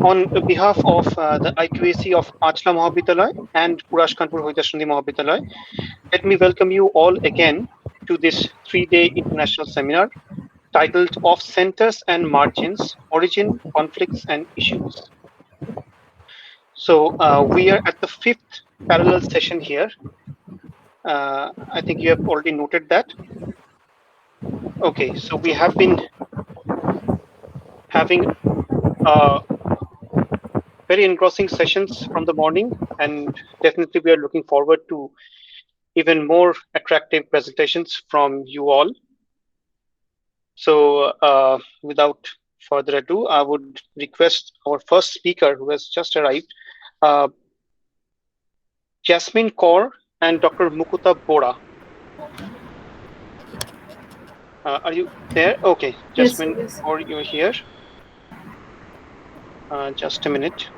On behalf of the IQAC of Achla Mahavidyalaya and Purashkanpur Hoitashandi Mahavidyalaya, let me welcome you all again to this 3-day international seminar titled Off Centers and Margins, Origin, Conflicts and Issues. So we are at the 5th parallel session here. I think you have already noted that. Okay, so we have been having very engrossing sessions from the morning, and definitely we are looking forward to even more attractive presentations from you all. So without further ado, I would request our first speaker who has just arrived, Jasmeen Kaur and Dr. Mukuta Borah. Are you there? Okay, Jasmeen, Yes. Kaur, you're here. Just a minute.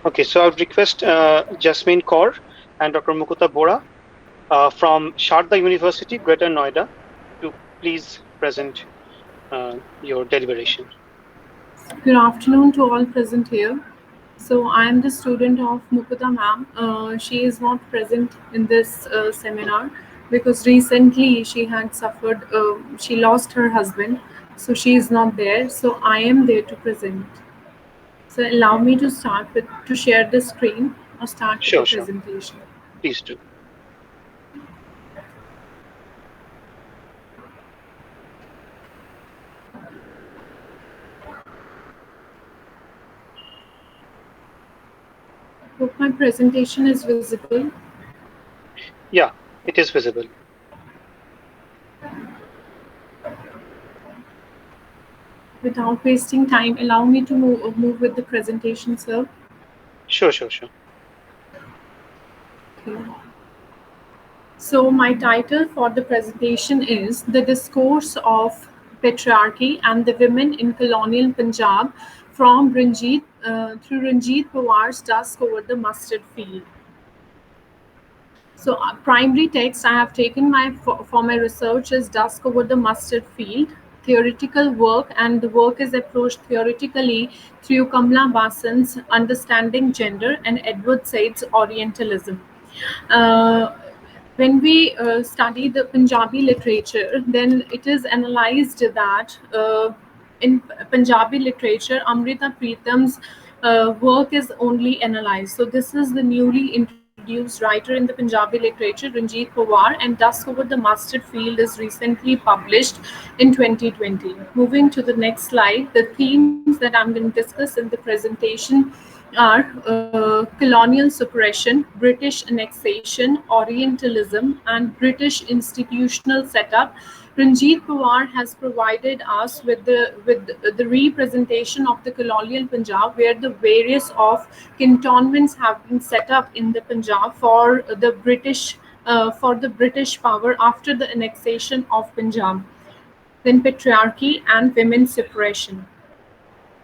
Okay, so I would request Jasmeen Kaur and Dr. Mukuta Borah from Sharda University, Greater Noida, to please present your deliberation. Good afternoon to all present here. So I am the student of Mukuta ma'am. She is not present in this seminar because recently she had suffered, she lost her husband. So she is not there. So I am there to present. So allow me to share the screen or start with the Sure. presentation. Please do. Hope my presentation is visible. Yeah, it is visible. Without wasting time, allow me to move with the presentation, sir. Sure. Okay. So my title for the presentation is The Discourse of Patriarchy and the Women in Colonial Punjab from Ranjit through Ranjit Pawar's Dusk over the Mustard Field. So primary text I have taken for my research is Dusk over the Mustard Field, theoretical work, and the work is approached theoretically through Kamala Basan's Understanding Gender and Edward Said's Orientalism. When we study the Punjabi literature, then it is analyzed that in Punjabi literature, Amrita Pritam's work is only analyzed. So this is the newly introduced writer in the Punjabi literature, Ranjit Powar, and Dusk over the Mustard Field is recently published in 2020. Moving to the next slide, the themes that I'm going to discuss in the presentation are colonial suppression, British annexation, Orientalism, and British institutional setup. Ranjit Powar has provided us with the representation of the colonial Punjab, where the various of cantonments have been set up in the Punjab for the British power after the annexation of Punjab. Then patriarchy and women's suppression.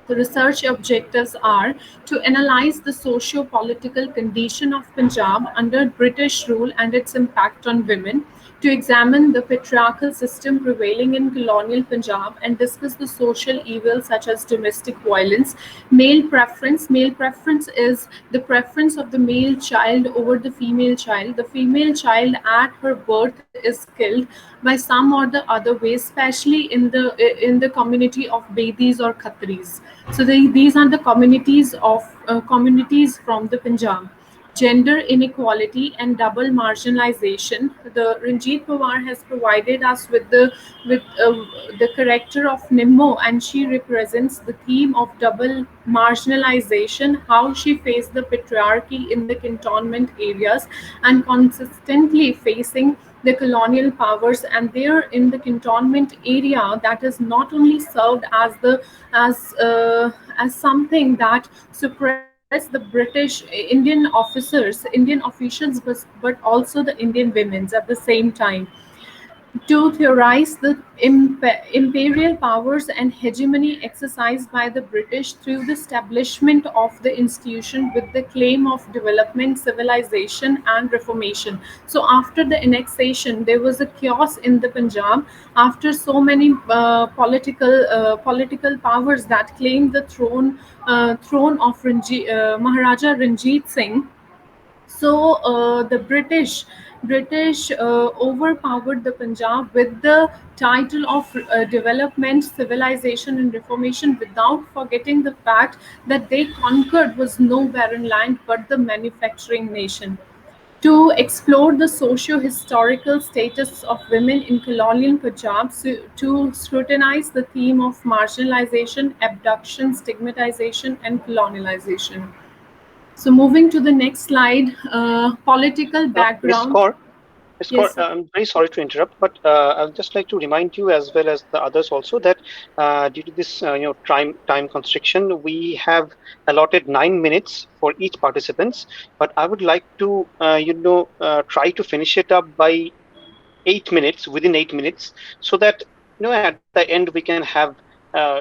The research objectives are to analyze the socio-political condition of Punjab under British rule and its impact on women, to examine the patriarchal system prevailing in colonial Punjab and discuss the social evils such as domestic violence, male preference. Male preference is the preference of the male child over the female child. The female child at her birth is killed by some or the other way, especially in the community of Bedis or Khatris. So these are the communities from the Punjab. Gender inequality and double marginalization. The Ranjit Powar has provided us with the character of Nimmo, and she represents the theme of double marginalization, how she faced the patriarchy in the cantonment areas and consistently facing the colonial powers, and there in the cantonment area that is not only served as something that suppress the British Indian officials, but also the Indian women's at the same time. to theorize the imperial powers and hegemony exercised by the British through the establishment of the institution with the claim of development, civilization, and reformation. So, after the annexation, there was a chaos in the Punjab after so many political powers that claimed the throne of Maharaja Ranjit Singh. So the British overpowered the Punjab with the title of development, civilization, and reformation, without forgetting the fact that they conquered was no barren land but the manufacturing nation. To explore the socio-historical status of women in colonial Punjab, to scrutinize the theme of marginalization, abduction, stigmatization, and colonialization. So moving to the next slide, political Miss background. Kaur, Ms. Kaur, Yes, sir. I'm very sorry to interrupt, but I would just like to remind you as well as the others also that due to this time constriction, we have allotted 9 minutes for each participants. But I would like to try to finish it up by 8 minutes, within 8 minutes, so that at the end we can have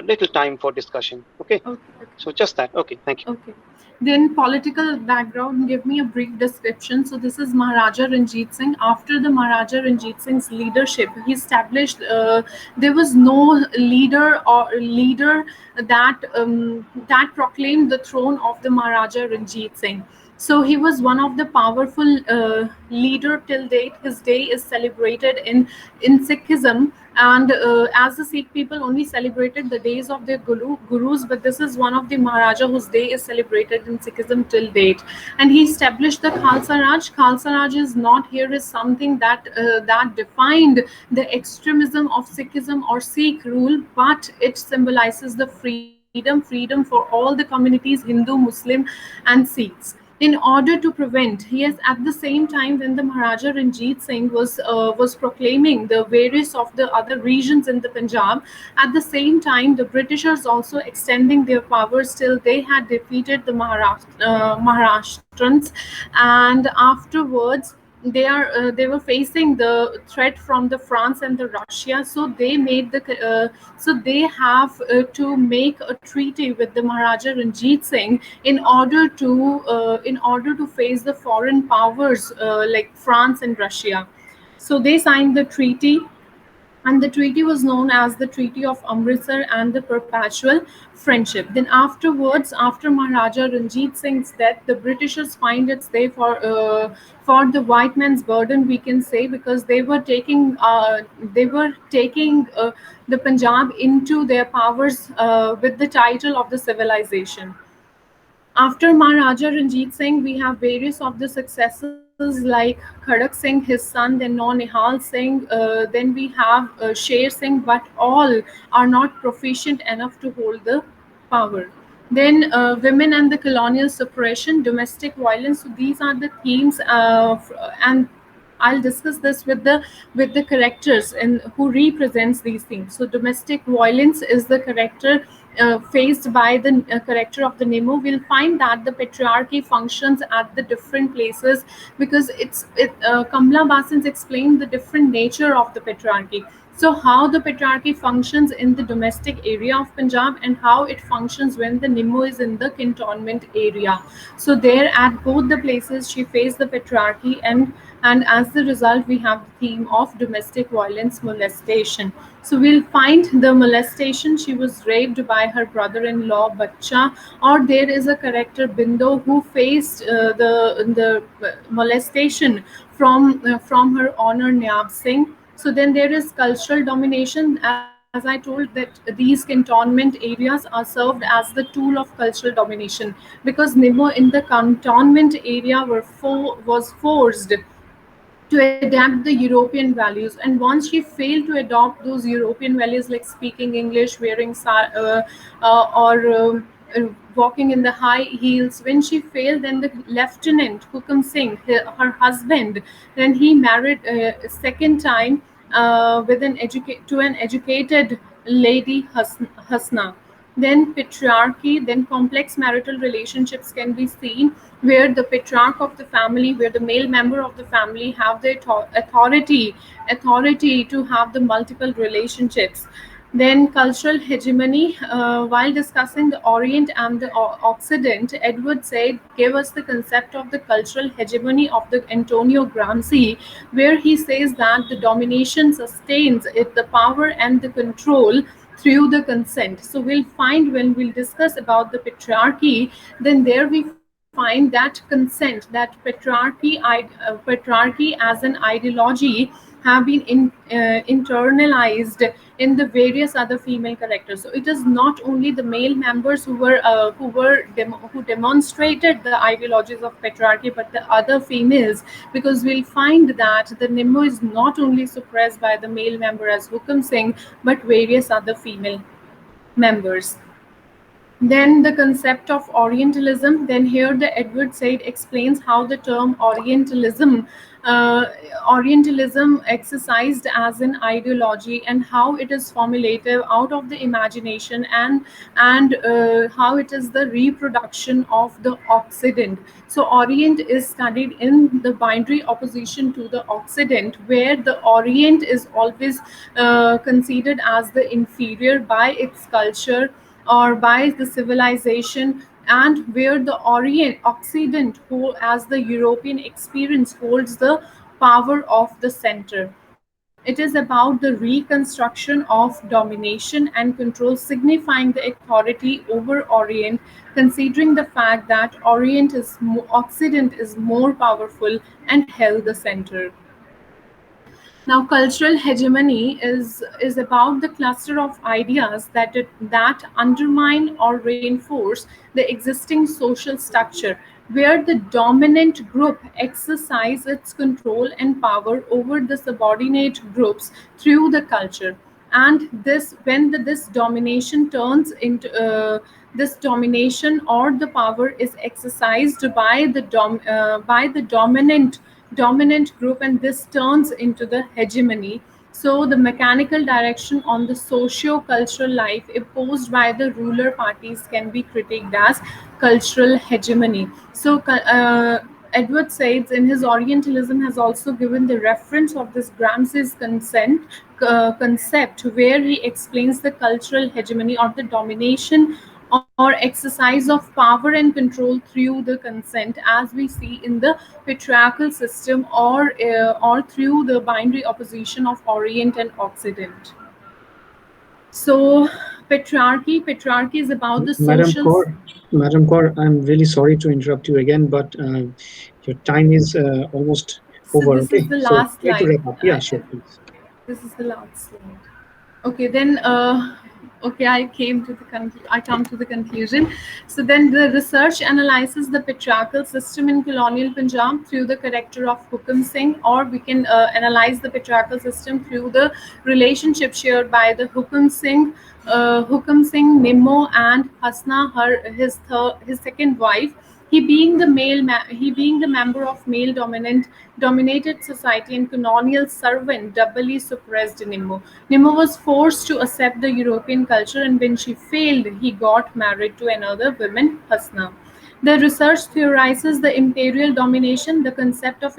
little time for discussion. Okay, Okay. so just that. Okay, thank you. Okay. Then political background, give me a brief description. So this is Maharaja Ranjit Singh. After the Maharaja Ranjit Singh's leadership, he established, there was no leader that proclaimed the throne of the Maharaja Ranjit Singh. So he was one of the powerful leader till date. His day is celebrated in Sikhism, and as the Sikh people only celebrated the days of their gurus, but this is one of the Maharaja whose day is celebrated in Sikhism till date. And he established the Khalsa Raj. Khalsa Raj is not here as something that defined the extremism of Sikhism or Sikh rule, but it symbolizes the freedom for all the communities, Hindu, Muslim, and Sikhs. In order to prevent, yes, at the same time when the Maharaja Ranjit Singh was proclaiming the various of the other regions in the Punjab, at the same time the Britishers also extending their powers till they had defeated the Maharashtrians, and afterwards they were facing the threat from the France and the Russia. So they made so they have to make a treaty with the Maharaja Ranjit Singh in order to face the foreign powers like France and Russia. So they signed the treaty, and the treaty was known as the Treaty of Amritsar and the Perpetual Friendship. Then afterwards, after Maharaja Ranjit Singh's death, the Britishers find it's there for the white man's burden, we can say, because they were taking the Punjab into their powers with the title of the civilization. After Maharaja Ranjit Singh, we have various of the successors like Khadak Singh, his son, then Nihal Singh, then we have Sher Singh, but all are not proficient enough to hold the power. Then women and the colonial suppression, domestic violence. So these are the themes, and I'll discuss this with the characters and who represents these themes. So domestic violence is the character faced by the character of the Nemo. We'll find that the patriarchy functions at the different places because Kamala Bassins explained the different nature of the patriarchy. So how the patriarchy functions in the domestic area of Punjab and how it functions when the Nemo is in the cantonment area. So there at both the places she faced the patriarchy, and as the result we have the theme of domestic violence, molestation. So we'll find the molestation, she was raped by her brother-in-law Bacha, or there is a character Bindo who faced the molestation from her honor Nyab Singh. So then there is cultural domination. As I told, that these cantonment areas are served as the tool of cultural domination, because Nimo in the cantonment area was forced to adapt the European values. And once she failed to adopt those European values like speaking English, wearing or walking in the high heels, when she failed, then the lieutenant Hukum Singh, her husband, then he married a second time with to an educated lady, Hasna. Then patriarchy, then complex marital relationships can be seen, where the patriarch of the family, where the male member of the family have the authority to have the multiple relationships. Then cultural hegemony. While discussing the Orient and the Occident, Edward Said gave us the concept of the cultural hegemony of the Antonio Gramsci, where he says that the domination sustains it, the power and the control through the consent. So we'll find when we'll discuss about the patriarchy, then there we find that consent, that patriarchy as an ideology have been internalized in the various other female characters. So it is not only the male members who demonstrated the ideologies of patriarchy, but the other females, because we'll find that the Nimmo is not only suppressed by the male member as Hukum Singh, but various other female members. Then the concept of Orientalism. Then here the Edward Said explains how the term uh, Orientalism exercised as an ideology, and how it is formulative out of the imagination, and how it is the reproduction of the Occident. So Orient is studied in the binary opposition to the Occident, where the Orient is always considered as the inferior by its culture or by the civilization, and where the Occident as the European experience holds the power of the center. It is about the reconstruction of domination and control, signifying the authority over Orient, considering the fact that Occident is more powerful and held the center. Now, cultural hegemony is about the cluster of ideas that undermine or reinforce the existing social structure, where the dominant group exercise its control and power over the subordinate groups through the culture. And this domination turns into this domination or the power is exercised by the dominant group, and this turns into the hegemony. So the mechanical direction on the socio-cultural life imposed by the ruler parties can be critiqued as cultural hegemony. So Edward Said in his Orientalism has also given the reference of this Gramsci's concept, where he explains the cultural hegemony or the domination or exercise of power and control through the consent, as we see in the patriarchal system, or through the binary opposition of Orient and Occident. So patriarchy is about the Madam social. Kaur, Madam Kaur, I'm really sorry to interrupt you again, but your time is almost So over. this is Okay, the so last try to slide. wrap up. Yeah, sure, please. This is the last slide. Okay, then okay, I come to the conclusion. So then the research analyzes the patriarchal system in colonial Punjab through the character of Hukum Singh, or we can analyze the patriarchal system through the relationship shared by the Hukum Singh, Nimmo, and Hasna, his second wife. He being the member of male dominated society and colonial servant, doubly suppressed Nimmo. Nimmo was forced to accept the European culture, and when she failed, he got married to another woman, Hasna. The research theorizes the imperial domination. The concept of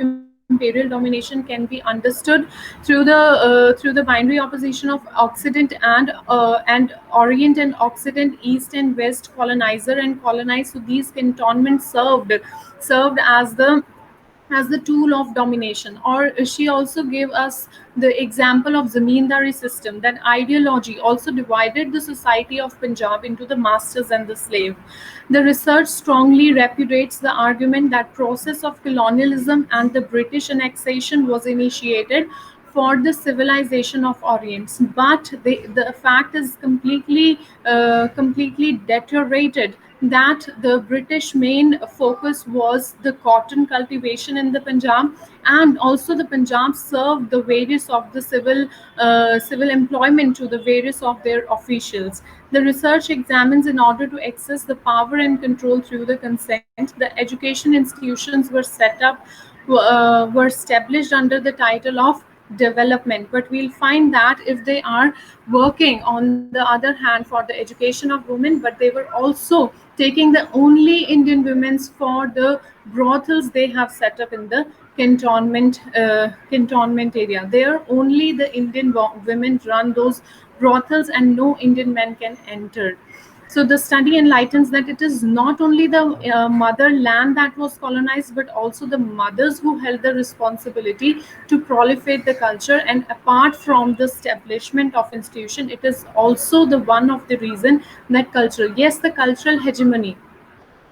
imperial domination can be understood through the binary opposition of Occident and Orient and Occident, East and West, colonizer and colonized. So these cantonments served as the tool of domination. Or she also gave us the example of zamindari system, that ideology also divided the society of Punjab into the masters and the slave. The research strongly repudiates the argument that process of colonialism and the British annexation was initiated for the civilization of Orient, but the fact is completely deteriorated, that the British main focus was the cotton cultivation in the Punjab, and also the Punjab served the various of the civil employment to the various of their officials. The research examines in order to access the power and control through the consent. The education institutions were set up, were established under the title of development. But we'll find that if they are working on the other hand for the education of women, but they were also taking the only Indian women for the brothels they have set up in the cantonment area. There only the Indian women run those brothels, and no Indian men can enter. So the study enlightens that it is not only the motherland that was colonized, but also the mothers who held the responsibility to proliferate the culture. And apart from the establishment of institution, it is also the one of the reason that cultural, yes, the cultural hegemony,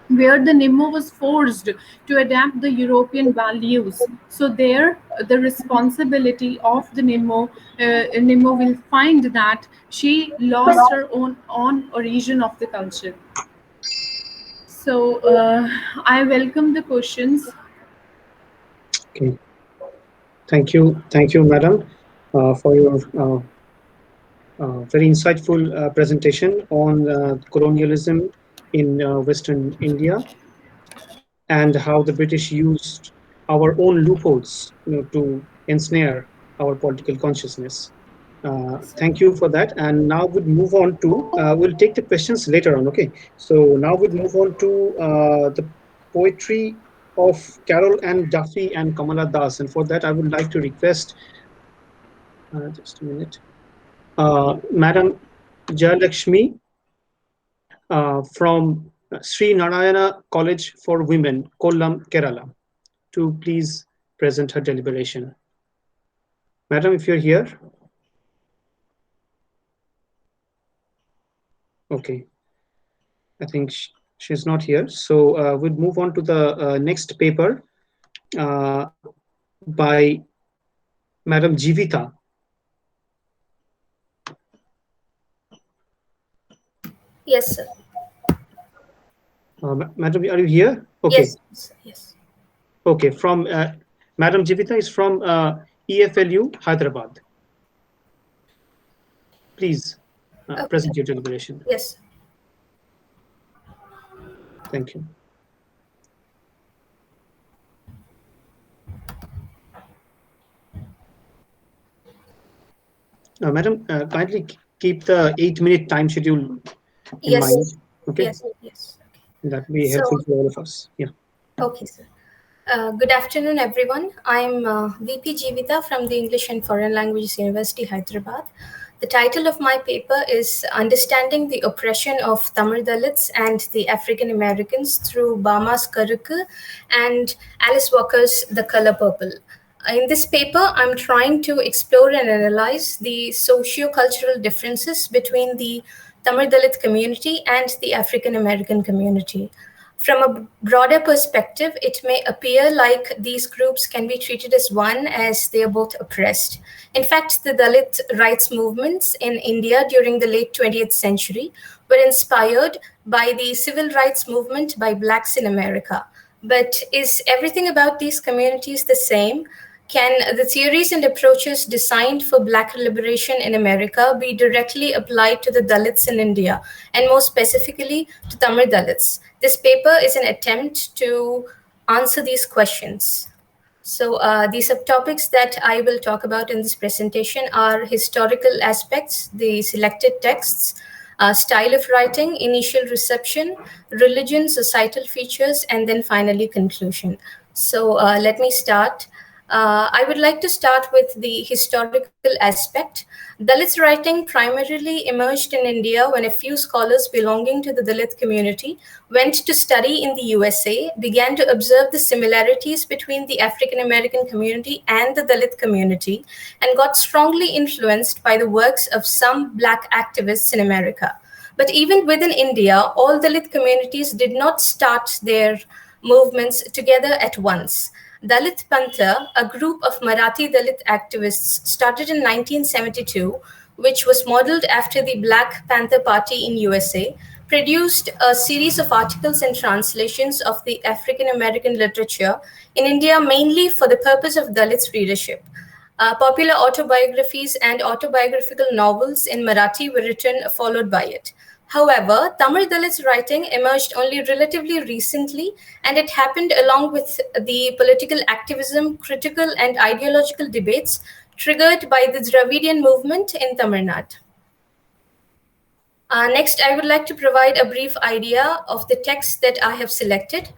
where the Nemo was forced to adapt the European values. So there, the responsibility of the Nemo will find that she lost her own origin of the culture. So I welcome the questions. Okay. Thank you, madam, for your very insightful presentation on colonialism in Western India and how the British used our own loopholes, to ensnare our political consciousness. Thank you for that. And now we'll move on to, we'll take the questions later on. Okay. So now we'll move on to the poetry of Carol and Duffy and Kamala Das. And for that, I would like to request, just a minute, Madam Jayalekshmi from Sri Narayana College for Women, Kollam, Kerala, to please present her deliberation. Madam, if you're here. Okay. I think she's not here. So we'll move on to the next paper uh, by Madam Jeevitha. Yes, sir. Madam, are you here? Okay. Yes, yes. Okay. From Madam Jeevitha is from EFLU, Hyderabad. Please present your deliberation. Yes. Thank you. Madam, kindly keep the 8-minute time schedule in mind. Okay. Yes. Yes. Okay. That will be helpful for all of us. Yeah. Okay, sir. Good afternoon, everyone. I'm VP Jeevitha from the English and Foreign Languages University, Hyderabad. The title of my paper is Understanding the Oppression of Tamil Dalits and the African Americans through Bama's Karukku and Alice Walker's The Color Purple. In this paper, I'm trying to explore and analyze the socio-cultural differences between the Tamil Dalit community and the African American community. From a broader perspective, it may appear like these groups can be treated as one, as they are both oppressed. In fact, the Dalit rights movements in India during the late 20th century were inspired by the civil rights movement by Blacks in America. But is everything about these communities the same? Can the theories and approaches designed for Black liberation in America be directly applied to the Dalits in India, and more specifically to Tamil Dalits? This paper is an attempt to answer these questions. So the subtopics that I will talk about in this presentation are historical aspects, the selected texts, style of writing, initial reception, religion, societal features, and then finally conclusion. So let me start. I would like to start with the historical aspect. Dalits writing primarily emerged in India when a few scholars belonging to the Dalit community went to study in the USA, began to observe the similarities between the African American community and the Dalit community, and got strongly influenced by the works of some Black activists in America. But even within India, all Dalit communities did not start their movements together at once. Dalit Pantha, a group of Marathi Dalit activists, started in 1972, which was modeled after the Black Panther Party in USA, produced a series of articles and translations of the African American literature in India mainly for the purpose of Dalits readership. Popular autobiographies and autobiographical novels in Marathi were written followed by it. However, Tamil Dalits writing emerged only relatively recently, and it happened along with the political activism, critical and ideological debates triggered by the Dravidian movement in Tamil Nadu. Next, I would like to provide a brief idea of the text that I have selected.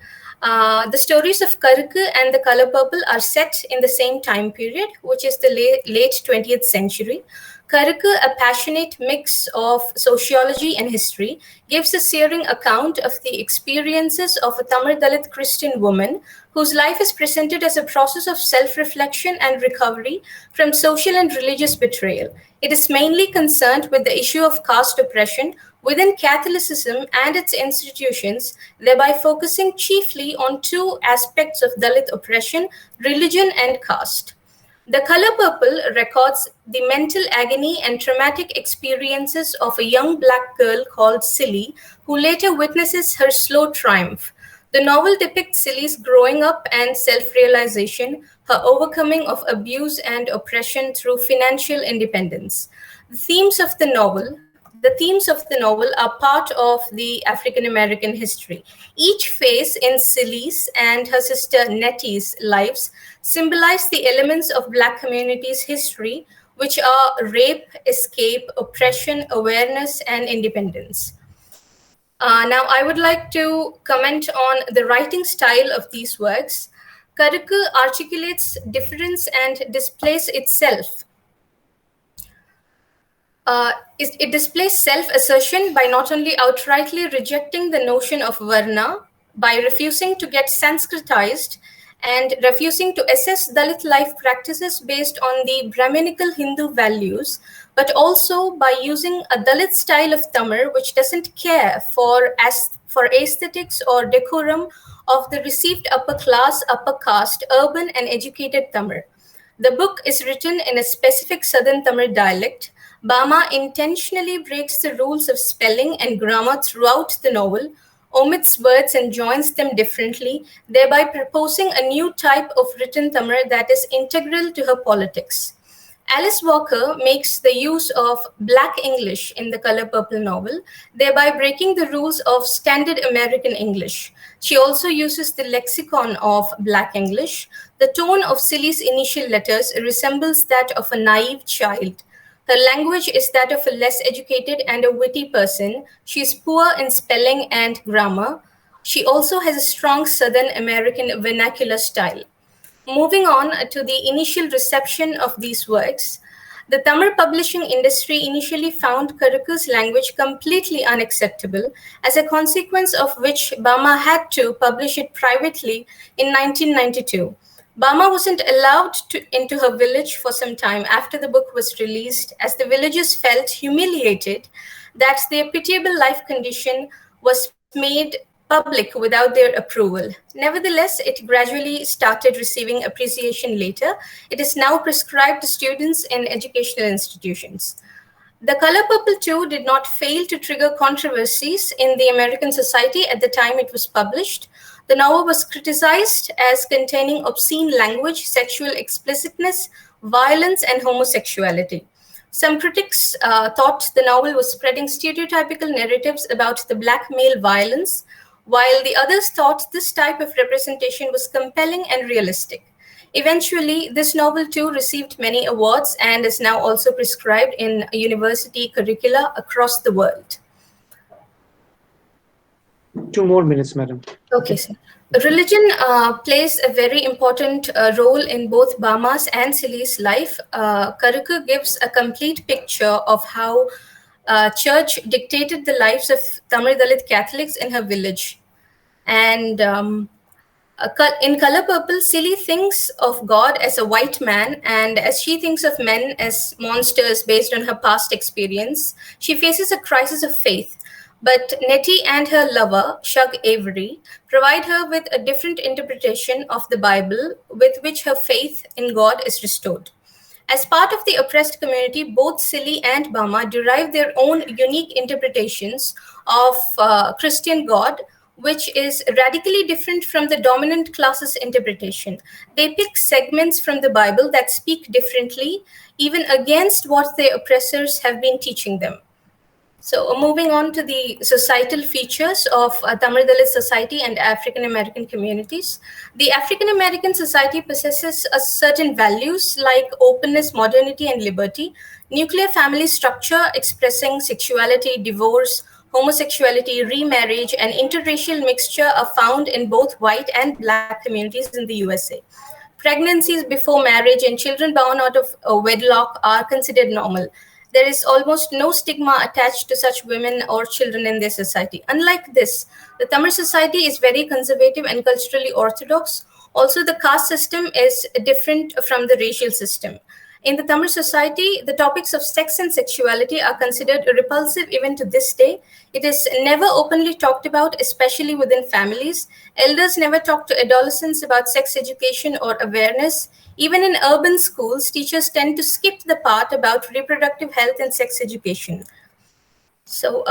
The stories of Karukku and the Color Purple are set in the same time period, which is the late 20th century. Karukku, a passionate mix of sociology and history, gives a searing account of the experiences of a Tamil Dalit Christian woman whose life is presented as a process of self-reflection and recovery from social and religious betrayal. It is mainly concerned with the issue of caste oppression within Catholicism and its institutions, thereby focusing chiefly on two aspects of Dalit oppression: religion and caste. The Color Purple records the mental agony and traumatic experiences of a young black girl called Silly, who later witnesses her slow triumph. The novel depicts Silly's growing up and self-realization, her overcoming of abuse and oppression through financial independence. The themes of the novel are part of the African American history. Each phase in Silly's and her sister Nettie's lives symbolize the elements of Black communities' history, which are rape, escape, oppression, awareness, and independence. Now, I would like to comment on the writing style of these works. Karukku articulates difference and displays itself. It displays self-assertion by not only outrightly rejecting the notion of Varna, by refusing to get Sanskritized and refusing to assess Dalit life practices based on the Brahminical Hindu values, but also by using a Dalit style of Tamil which doesn't care for aesthetics or decorum of the received upper class, upper caste, urban and educated Tamil. The book is written in a specific Southern Tamil dialect. Bama intentionally breaks the rules of spelling and grammar throughout the novel, omits words and joins them differently, thereby proposing a new type of written Tamil that is integral to her politics. Alice Walker makes the use of Black English in the Color Purple novel, thereby breaking the rules of standard American English. She also uses the lexicon of Black English. The tone of Silly's initial letters resembles that of a naive child. Her language is that of a less educated and a witty person. She is poor in spelling and grammar. She also has a strong Southern American vernacular style. Moving on to the initial reception of these works, the Tamil publishing industry initially found Karukku's language completely unacceptable, as a consequence of which Bama had to publish it privately in 1992. Bama wasn't allowed into her village for some time after the book was released, as the villagers felt humiliated that their pitiable life condition was made public without their approval. Nevertheless, it gradually started receiving appreciation later. It is now prescribed to students in educational institutions. The Color Purple 2 did not fail to trigger controversies in the American society at the time it was published. The novel was criticized as containing obscene language, sexual explicitness, violence, and homosexuality. Some critics thought the novel was spreading stereotypical narratives about the Black male violence, while the others thought this type of representation was compelling and realistic. Eventually, this novel too received many awards and is now also prescribed in university curricula across the world. 2 more minutes, madam. Okay, sir. Religion plays a very important role in both Bama's and Silly's life. Karukku gives a complete picture of how church dictated the lives of Tamil Dalit Catholics in her village. And in Color Purple, Silly thinks of God as a white man, and as she thinks of men as monsters based on her past experience, she faces a crisis of faith. But Nettie and her lover, Shug Avery, provide her with a different interpretation of the Bible with which her faith in God is restored. As part of the oppressed community, both Silly and Bama derive their own unique interpretations of Christian God, which is radically different from the dominant class's interpretation. They pick segments from the Bible that speak differently, even against what their oppressors have been teaching them. So, moving on to the societal features of Tamil Dalit society and African American communities. The African American society possesses a certain values like openness, modernity, and liberty. Nuclear family structure expressing sexuality, divorce, homosexuality, remarriage, and interracial mixture are found in both white and black communities in the USA. Pregnancies before marriage and children born out of wedlock are considered normal. There is almost no stigma attached to such women or children in their society. Unlike this, the Tamil society is very conservative and culturally orthodox. Also, the caste system is different from the racial system. In the Tamil society, the topics of sex and sexuality are considered repulsive even to this day. It is never openly talked about, especially within families. Elders never talk to adolescents about sex education or awareness. Even in urban schools, teachers tend to skip the part about reproductive health and sex education. So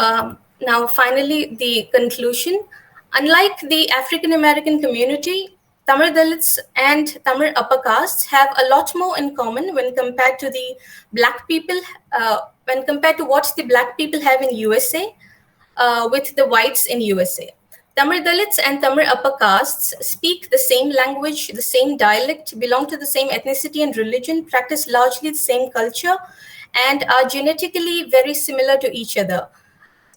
now finally the conclusion. Unlike the African American community, Tamil Dalits and Tamil upper castes have a lot more in common when compared to the black people, when compared to what the black people have in USA with the whites in USA. Tamil Dalits and Tamil upper castes speak the same language, the same dialect, belong to the same ethnicity and religion, practice largely the same culture, and are genetically very similar to each other.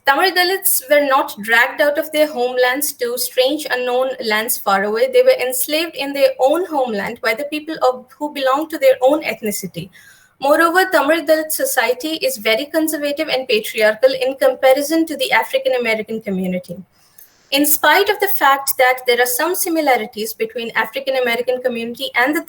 Tamil Dalits were not dragged out of their homelands to strange unknown lands far away. They were enslaved in their own homeland by the people who belonged to their own ethnicity. Moreover, Tamil Dalit society is very conservative and patriarchal in comparison to the African American community. In spite of the fact that there are some similarities between African American community and the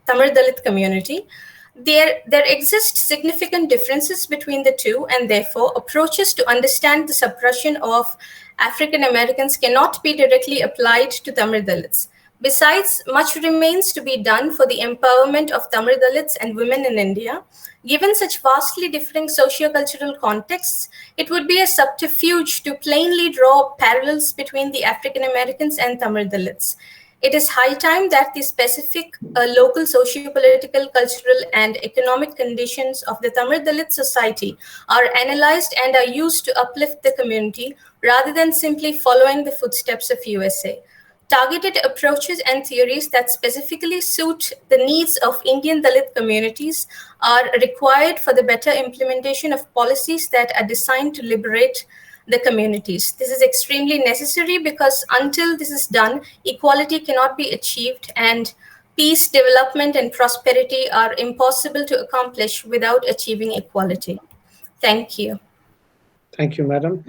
Tamil Dalit community, there exist significant differences between the two, and therefore approaches to understand the suppression of African Americans cannot be directly applied to Tamil Dalits. Besides, much remains to be done for the empowerment of Tamil Dalits and women in India. Given such vastly differing socio-cultural contexts, it would be a subterfuge to plainly draw parallels between the African Americans and Tamil Dalits. It is high time that the specific local socio-political, cultural, and economic conditions of the Tamil Dalit society are analyzed and are used to uplift the community rather than simply following the footsteps of USA. Targeted approaches and theories that specifically suit the needs of Indian Dalit communities are required for the better implementation of policies that are designed to liberate the communities. This is extremely necessary because until this is done, equality cannot be achieved, and peace, development, and prosperity are impossible to accomplish without achieving equality. Thank you. Thank you, madam.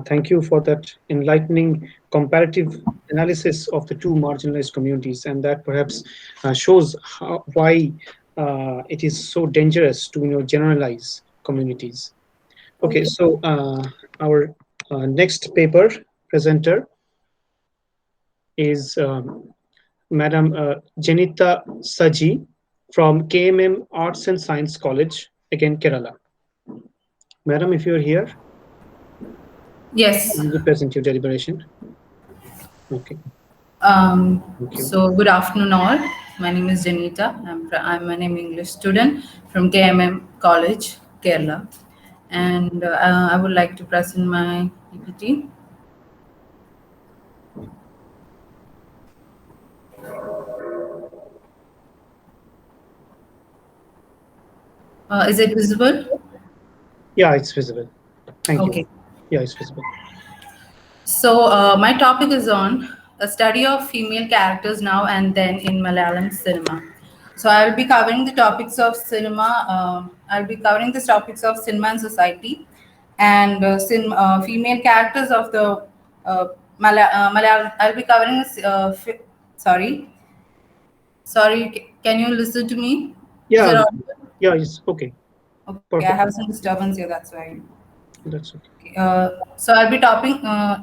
Thank you for that enlightening comparative analysis of the two marginalized communities, and that perhaps shows why it is so dangerous to generalize communities. Okay, so our next paper presenter is Madam Jenitta Sajji from KMM Arts and Science College, again Kerala. Madam, if you're here, yes, you present your deliberation. Okay. So good afternoon all. My name is Jenitta. I'm an English student from KMM College, Kerala, and I would like to present my PPT. Is it visible? Yeah, it's visible. Thank you. Okay. Yeah, it's visible. So my topic is on a study of female characters now and then in Malayalam cinema. So I will be covering the topics of cinema. I'll be covering the topics of cinema and society, and female characters of the Malayalam. I'll be covering. Sorry. Can you listen to me? Yeah. Yeah, it's okay. Okay. Perfect. I have some disturbance here. That's why. That's okay. So I'll be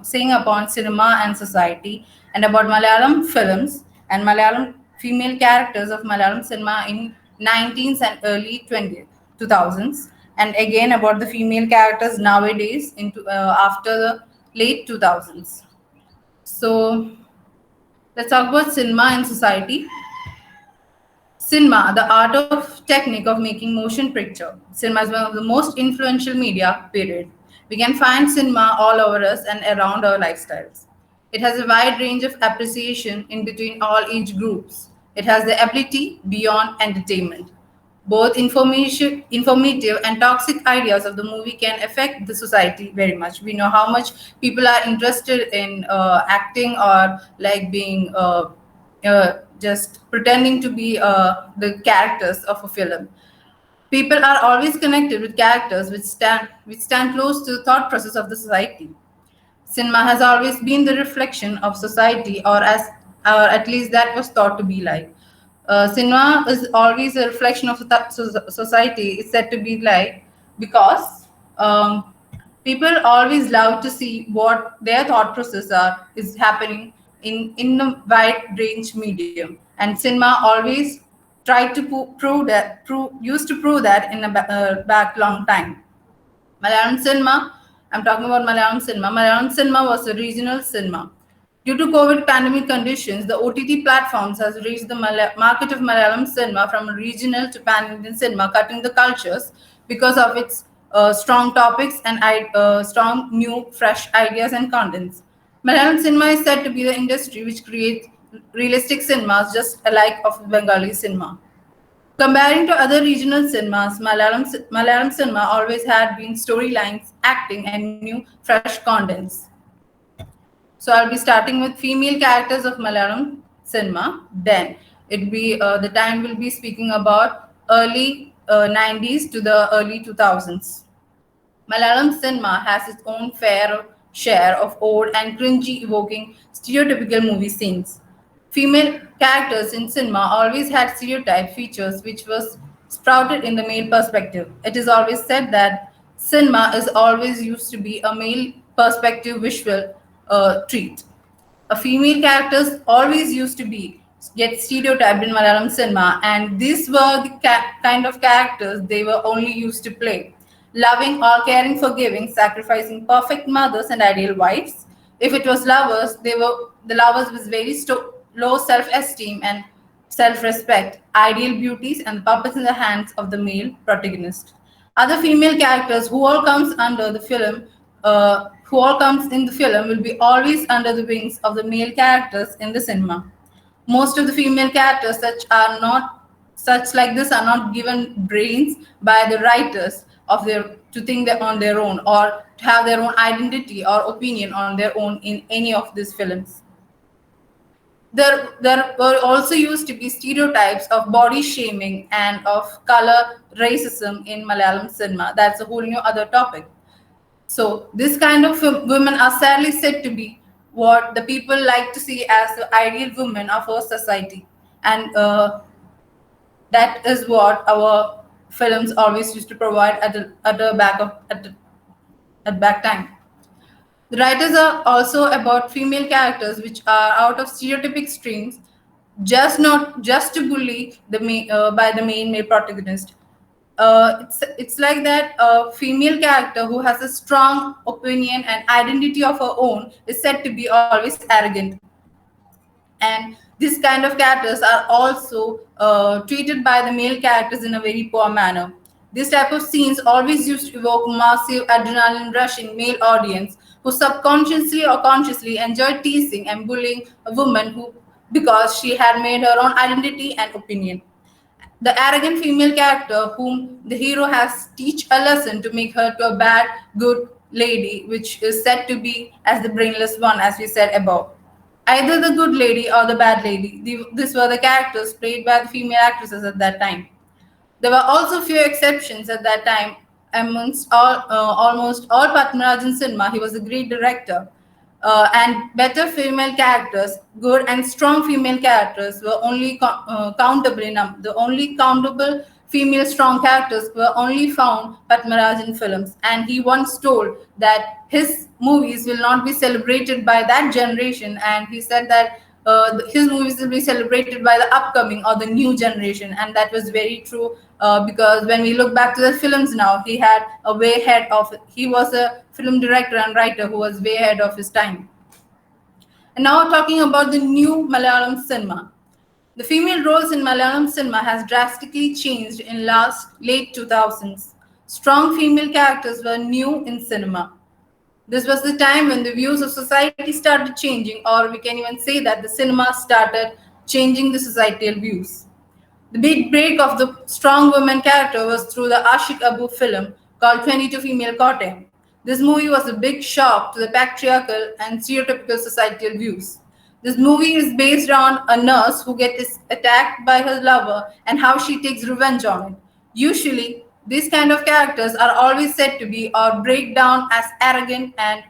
saying upon cinema and society, and about Malayalam films and Malayalam female characters of Malayalam cinema in 19th and early 2000s, and again about the female characters nowadays into after the late 2000s. So let's talk about cinema and society. Cinema, the art of technique of making motion picture. Cinema is one of the most influential media period. We can find cinema all over us and around our lifestyles. It has a wide range of appreciation in between all age groups. It has the ability beyond entertainment. Both informative and toxic ideas of the movie can affect the society very much. We know how much people are interested in acting or like being just pretending to be the characters of a film. People are always connected with characters which stand close to the thought process of the society. Cinema has always been the reflection of society, or at least that was thought to be like. Cinema is always a reflection of the society. It's said to be like because people always love to see what their thought process are is happening in a wide range medium, and cinema always tried to used to prove that in a back long time. Malayalam cinema, I'm talking about Malayalam cinema. Malayalam cinema was a regional cinema. Due to COVID pandemic conditions, the OTT platforms has reached the market of Malayalam cinema from regional to pan-Indian cinema, cutting the cultures because of its strong topics and strong, new, fresh ideas and contents. Malayalam cinema is said to be the industry which creates realistic cinemas just alike of Bengali cinema. Comparing to other regional cinemas, Malayalam cinema always had been storylines, acting, and new, fresh contents. So I'll be starting with female characters of Malayalam cinema. Then the time will be speaking about early 90s to the early 2000s. Malayalam cinema has its own fair share of old and cringy evoking stereotypical movie scenes. Female characters in cinema always had stereotype features which was sprouted in the male perspective. It is always said that cinema is always used to be a male perspective visual treat. A female characters always used to be get stereotyped in Malayalam cinema, and these were the kind of characters they were only used to play. Loving or caring, forgiving, sacrificing perfect mothers and ideal wives. If it was lovers, the lovers with very low self-esteem and self-respect, ideal beauties, and the puppets in the hands of the male protagonist. Other female characters who all comes under the film, who all comes in the film will be always under the wings of the male characters in the cinema. Most of the female characters such like this are not given brains by the writers of their to think that on their own or to have their own identity or opinion on their own in any of these films. There were also used to be stereotypes of body shaming and of color racism in Malayalam cinema. That's a whole new other topic. So this kind of women are sadly said to be what the people like to see as the ideal women of our society, and that is what our films always used to provide at back time. The writers are also about female characters which are out of stereotypic streams, just to bully by the main male protagonist. It's like that a female character who has a strong opinion and identity of her own is said to be always arrogant, and these kind of characters are also treated by the male characters in a very poor manner. This type of scenes always used to evoke massive adrenaline rush in male audience who subconsciously or consciously enjoyed teasing and bullying a woman who because she had made her own identity and opinion. The arrogant female character whom the hero has teach a lesson to make her to a bad, good lady, which is said to be as the brainless one, as we said above. Either the good lady or the bad lady. These were the characters played by the female actresses at that time. There were also few exceptions at that time. Amongst almost all Padmarajan cinema, he was a great director. And better female characters, good and strong female characters were only countable in the only countable female strong characters were only found Padmarajan films. And he once told that his movies will not be celebrated by that generation, and he said that his movies will be celebrated by the upcoming or the new generation, and that was very true because when we look back to the films now, he had a way ahead of he was a film director and writer who was way ahead of his time. And now talking about the new Malayalam cinema. The female roles in Malayalam cinema has drastically changed in late 2000s. Strong female characters were new in cinema. This was the time when the views of society started changing, or we can even say that the cinema started changing the societal views. The big break of the strong woman character was through the Ashik Abu film called 22 Female Cotton. This movie was a big shock to the patriarchal and stereotypical societal views. This movie is based on a nurse who gets attacked by her lover and how she takes revenge on it. Usually, these kind of characters are always said to be or break down as arrogant and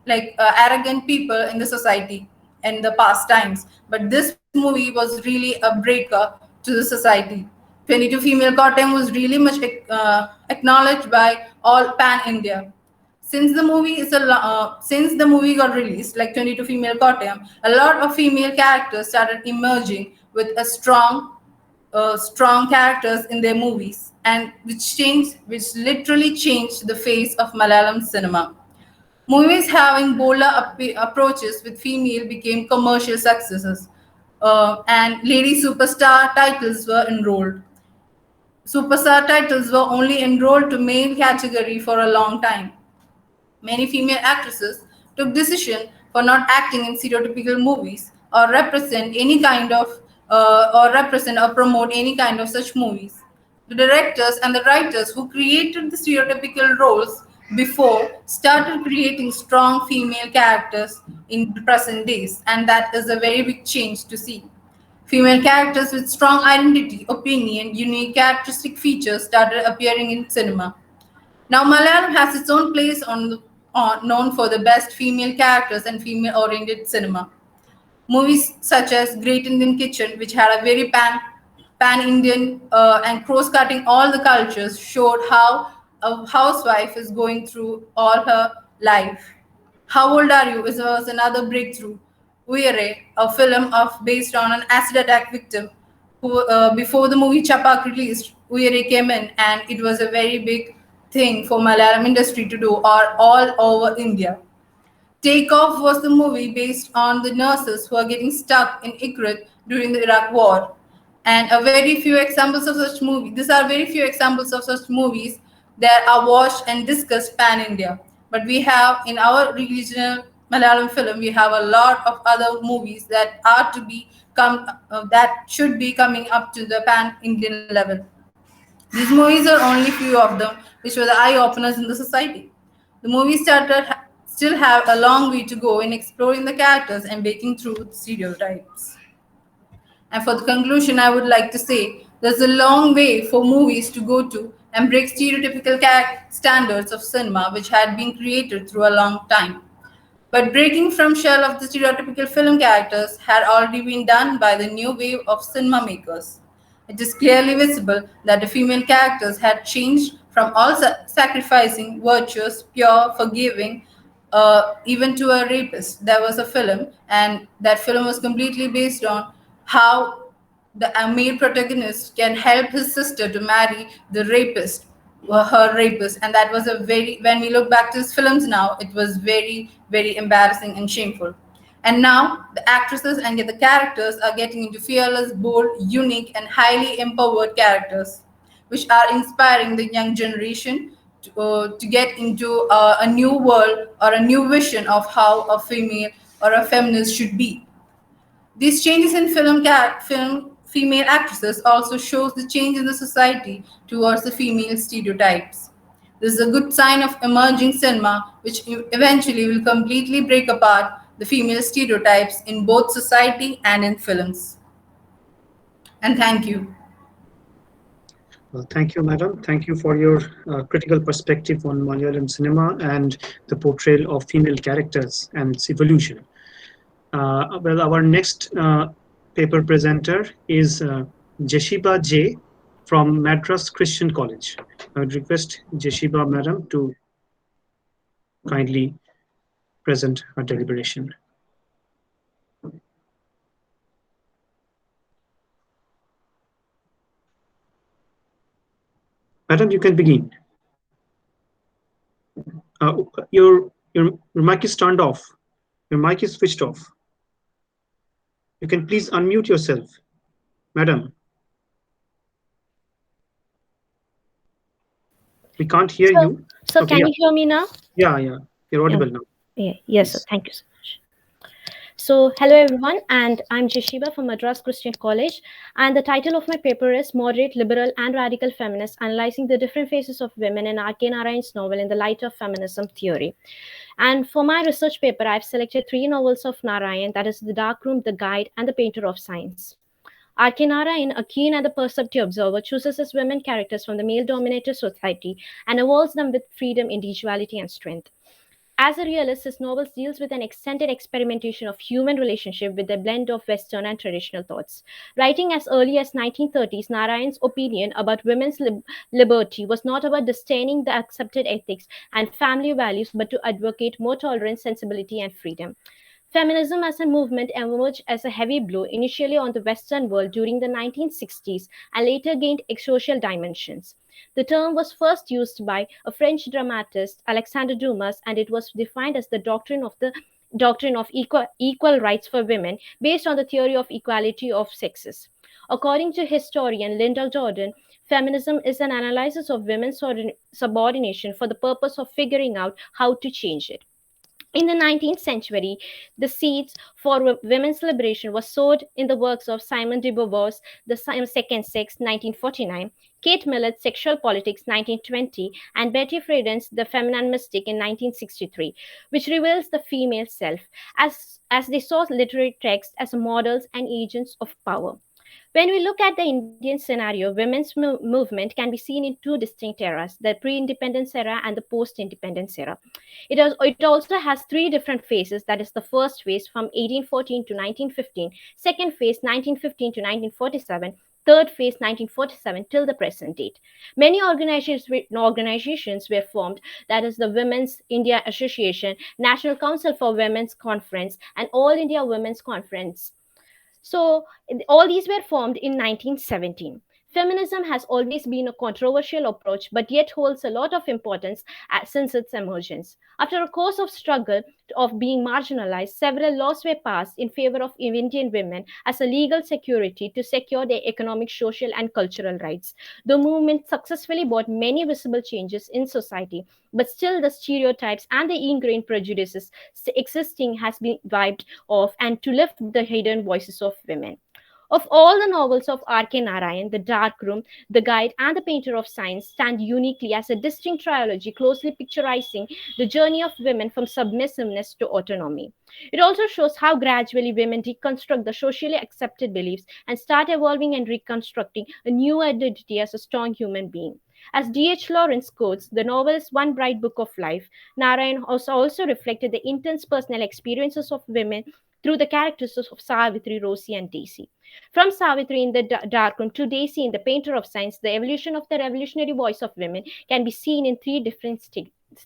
arrogant people in the society in the past times. But this movie was really a breaker to the society. 22 Female Cotton was really much acknowledged by all pan India. Since the movie got released, like 22 Female Cotton, a lot of female characters started emerging with a strong characters in their movies, and which literally changed the face of Malayalam cinema. Movies having bolder approaches with female became commercial successes, and lady superstar titles were enrolled. Superstar titles were only enrolled to male category for a long time. Many female actresses took decision for not acting in stereotypical movies or represent or promote any kind of such movies. The directors and the writers who created the stereotypical roles before started creating strong female characters in the present days, and that is a very big change to see. Female characters with strong identity, opinion, unique characteristic features started appearing in cinema. Now, Malayalam has its own place known for the best female characters and female-oriented cinema. Movies such as Great Indian Kitchen, which had a very pan-Indian and cross-cutting all the cultures, showed how a housewife is going through all her life. How Old Are You was another breakthrough. Uyere, a film based on an acid attack victim, who before the movie Chapak released, Uyere came in, and it was a very big thing for Malayalam industry to do, or all over India. Takeoff was the movie based on the nurses who are getting stuck in Ikrit during the Iraq War. And a very few examples of such movies. These are very few examples of such movies that are watched and discussed pan India. But we have in our regional Malayalam film, we have a lot of other movies that are to be that should be coming up to the pan Indian level. These movies are only few of them, which were the eye openers in the society. The movie still have a long way to go in exploring the characters and breaking through the stereotypes. And for the conclusion, I would like to say there's a long way for movies to go to and break stereotypical standards of cinema which had been created through a long time. But breaking from shell of the stereotypical film characters had already been done by the new wave of cinema makers. It is clearly visible that the female characters had changed from all sacrificing, virtuous, pure, forgiving, even to a rapist. There was a film, and that film was completely based on how the male protagonist can help his sister to marry the rapist, her rapist. And that was a very, when we look back to his films now, it was very, very embarrassing and shameful. And now the actresses and the characters are getting into fearless, bold, unique, and highly empowered characters, which are inspiring the young generation to get into a new world or a new vision of how a female or a feminist should be. These changes in film female actresses also shows the change in the society towards the female stereotypes. This is a good sign of emerging cinema, which eventually will completely break apart the female stereotypes in both society and in films. And thank you. Well, thank you, madam. Thank you for your critical perspective on Malayalam cinema and the portrayal of female characters and its evolution. Well, our next paper presenter is Jeshiba J from Madras Christian College. I would request Jeshiba madam to kindly present her deliberation. Madam, you can begin. Your mic is turned off. Your mic is switched off. You can please unmute yourself, madam. We can't hear you. So okay, can you hear me now? Yeah. You're Yeah. audible now. Yes, sir. Yes. Thank you so much. So, hello everyone, and I'm Jeshiba from Madras Christian College. And the title of my paper is Moderate, Liberal, and Radical Feminists Analyzing the Different Faces of Women in R.K. Narayan's novel in the Light of Feminism Theory. And for my research paper, I've selected three novels of Narayan, that is, The Dark Room, The Guide, and The Painter of Science. R.K. Narayan, a keen and a perceptive observer, chooses his women characters from the male dominated society and evolves them with freedom, individuality, and strength. As a realist, his novels deals with an extended experimentation of human relationship with a blend of Western and traditional thoughts. Writing as early as 1930s, Narayan's opinion about women's liberty was not about disdaining the accepted ethics and family values, but to advocate more tolerance, sensibility, and freedom. Feminism as a movement emerged as a heavy blow initially on the Western world during the 1960s and later gained social dimensions. The term was first used by a French dramatist, Alexandre Dumas, and it was defined as the doctrine of equal rights for women based on the theory of equality of sexes. According to historian Linda Jordan, feminism is an analysis of women's subordination for the purpose of figuring out how to change it. In the 19th century, the seeds for women's liberation were sowed in the works of Simone de Beauvoir's The Second Sex, 1949, Kate Millet's Sexual Politics, 1920, and Betty Friedan's The Feminine Mystic in 1963, which reveals the female self, as they saw literary texts as models and agents of power. When we look at the Indian scenario, women's movement can be seen in two distinct eras, the pre independence era and the post independence era. It also has three different phases, that is, the first phase from 1814 to 1915, second phase 1915 to 1947, third phase 1947 till the present date. Many organizations were formed, that is, the Women's India Association, National Council for Women's Conference, and All India Women's Conference. So, all these were formed in 1917. Feminism has always been a controversial approach, but yet holds a lot of importance since its emergence. After a course of struggle of being marginalized, several laws were passed in favor of Indian women as a legal security to secure their economic, social, and cultural rights. The movement successfully brought many visible changes in society, but still the stereotypes and the ingrained prejudices existing has been wiped off and to lift the hidden voices of women. Of all the novels of R.K. Narayan, The Dark Room, The Guide, and The Painter of Science stand uniquely as a distinct trilogy closely picturizing the journey of women from submissiveness to autonomy. It also shows how gradually women deconstruct the socially accepted beliefs and start evolving and reconstructing a new identity as a strong human being. As D.H. Lawrence quotes, the novel is one bright book of life. Narayan also reflected the intense personal experiences of women through the characters of Savitri, Rosie, and Daisy. From Savitri in the Darkroom to Daisy in The Painter of Science, the evolution of the revolutionary voice of women can be seen in three different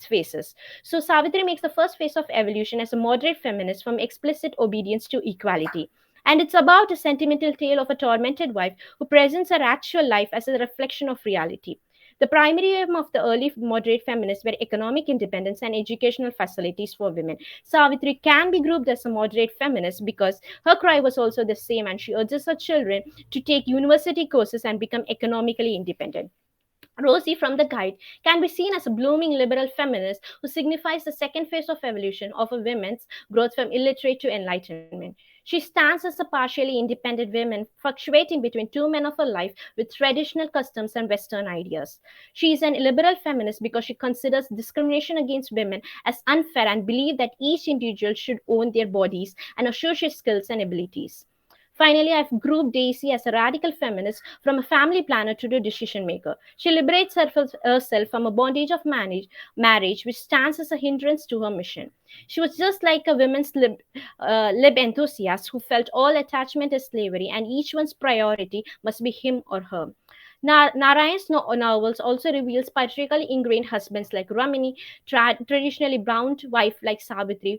phases. So, Savitri makes the first phase of evolution as a moderate feminist from explicit obedience to equality. And it's about a sentimental tale of a tormented wife who presents her actual life as a reflection of reality. The primary aim of the early moderate feminists were economic independence and educational facilities for women. Savitri can be grouped as a moderate feminist because her cry was also the same, and she urges her children to take university courses and become economically independent. Rosie from the Guide can be seen as a blooming liberal feminist who signifies the second phase of evolution of a woman's growth from illiterate to enlightenment. She stands as a partially independent woman, fluctuating between two men of her life with traditional customs and Western ideas. She is an liberal feminist because she considers discrimination against women as unfair and believes that each individual should own their bodies and associate skills and abilities. Finally, I've grouped Daisy as a radical feminist from a family planner to a decision maker. She liberates herself from a bondage of marriage, which stands as a hindrance to her mission. She was just like a women's lib enthusiast who felt all attachment is slavery and each one's priority must be him or her. Narayan's novels also reveals patriarchally ingrained husbands like Ramini, traditionally bound wife like Savitri,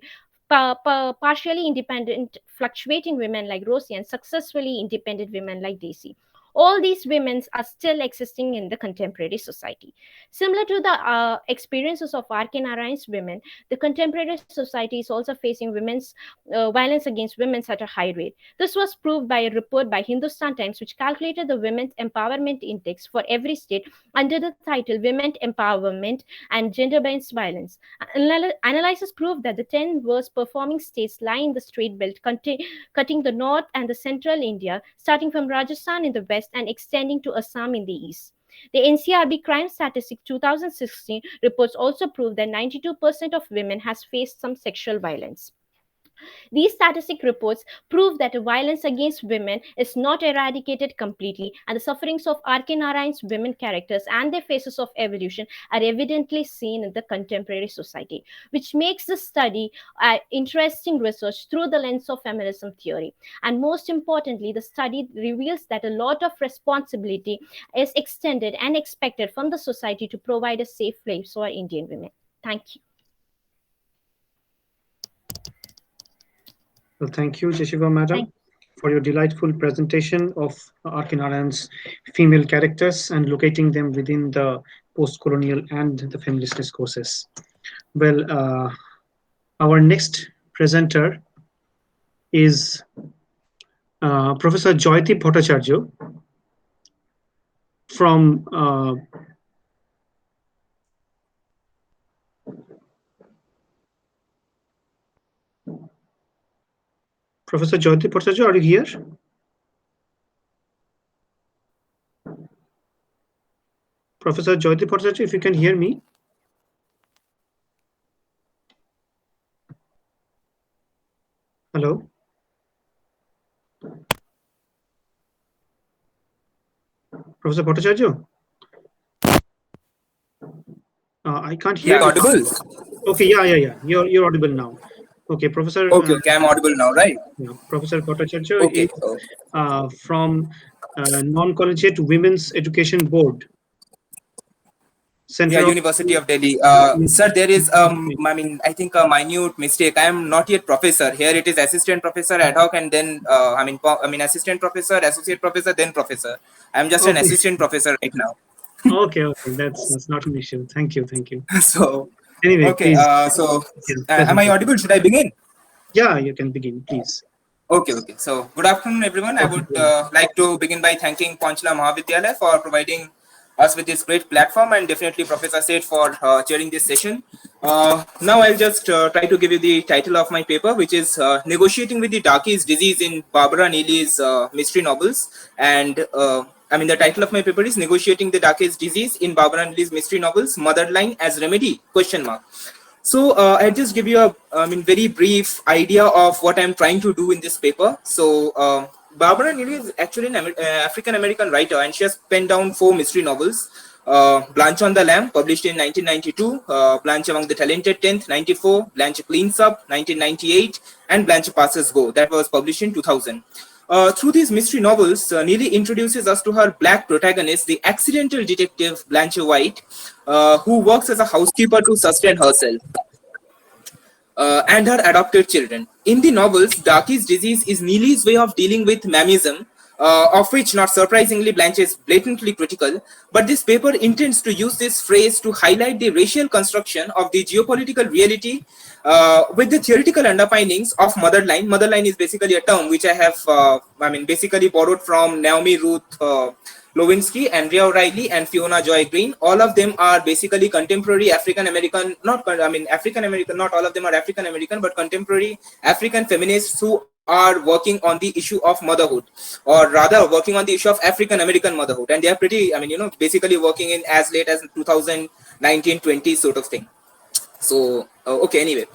partially independent, fluctuating women like Rosie, and successfully independent women like Daisy. All these women are still existing in the contemporary society. Similar to the experiences of R.K. Narayan's women, the contemporary society is also facing women's violence against women at a high rate. This was proved by a report by Hindustan Times, which calculated the women's empowerment index for every state under the title Women Empowerment and Gender-Based Violence. Analysis proved that the 10 worst performing states lie in the Strait Belt, cutting the north and the central India, starting from Rajasthan in the west and extending to Assam in the east. The NCRB Crime Statistics 2016 reports also prove that 92% of women has faced some sexual violence. These statistic reports prove that violence against women is not eradicated completely, and the sufferings of R.K. Narayan's women characters and their phases of evolution are evidently seen in the contemporary society, which makes the study interesting research through the lens of feminism theory. And most importantly, the study reveals that a lot of responsibility is extended and expected from the society to provide a safe place for Indian women. Thank you. Well, thank you, Jeshiba Madam, for your delightful presentation of R.K. Narayan's female characters and locating them within the post-colonial and the feminist discourses. Well, our next presenter is Professor Joydeep Bhattacharyya from Professor Joydeep Bhattacharyya, are you here? Professor Joydeep Bhattacharyya, if you can hear me. Hello? Professor Bhattacharyya? I can't hear you. Audible? Okay, yeah. You're audible now. Okay, Professor. Okay, I'm audible now, right? Yeah, Professor Bhattacharyya is from Non-Collegiate Women's Education Board. Center University of Delhi. Sir, there is, I think a minute mistake. I am not yet professor. Here it is assistant professor ad hoc, and then, assistant professor, associate professor, then professor. I'm just an assistant professor right now. Okay, that's not an issue. Thank you. So, anyway, okay. Am I audible? Should I begin? Yeah, you can begin, please. Okay. So, good afternoon, everyone. I would like to begin by thanking Panchla Mahavidyalaya for providing us with this great platform, and definitely Professor Seth for chairing this session. Now I'll just try to give you the title of my paper, which is Negotiating with the Darkies Disease in Barbara Neely's Mystery Novels. And the title of my paper is Negotiating the Darkies Disease in Barbara Neely's Mystery Novels, Motherline as Remedy? ? So I'll just give you a very brief idea of what I'm trying to do in this paper. So Barbara Neely is actually an African-American writer, and she has penned down 4 mystery novels. Blanche on the Lamb, published in 1992, Blanche Among the Talented 10th, 94, Blanche Cleans Up, 1998, and Blanche Passes Go, that was published in 2000. Through these mystery novels, Neely introduces us to her black protagonist, the accidental detective Blanche White, who works as a housekeeper to sustain herself and her adopted children. In the novels, Darkies disease is Neely's way of dealing with mammism, of which, not surprisingly, Blanche is blatantly critical. But this paper intends to use this phrase to highlight the racial construction of the geopolitical reality with the theoretical underpinnings of motherline. Motherline is basically a term which I have, basically borrowed from Naomi Ruth Lewinsky, Andrea O'Reilly, and Fiona Joy Green. All of them are basically contemporary African-American, African-American, not all of them are African-American, but contemporary African feminists who are working on the issue of motherhood, or rather working on the issue of African-American motherhood. And they are pretty, basically working in as late as 2019-20 sort of thing. So, anyway.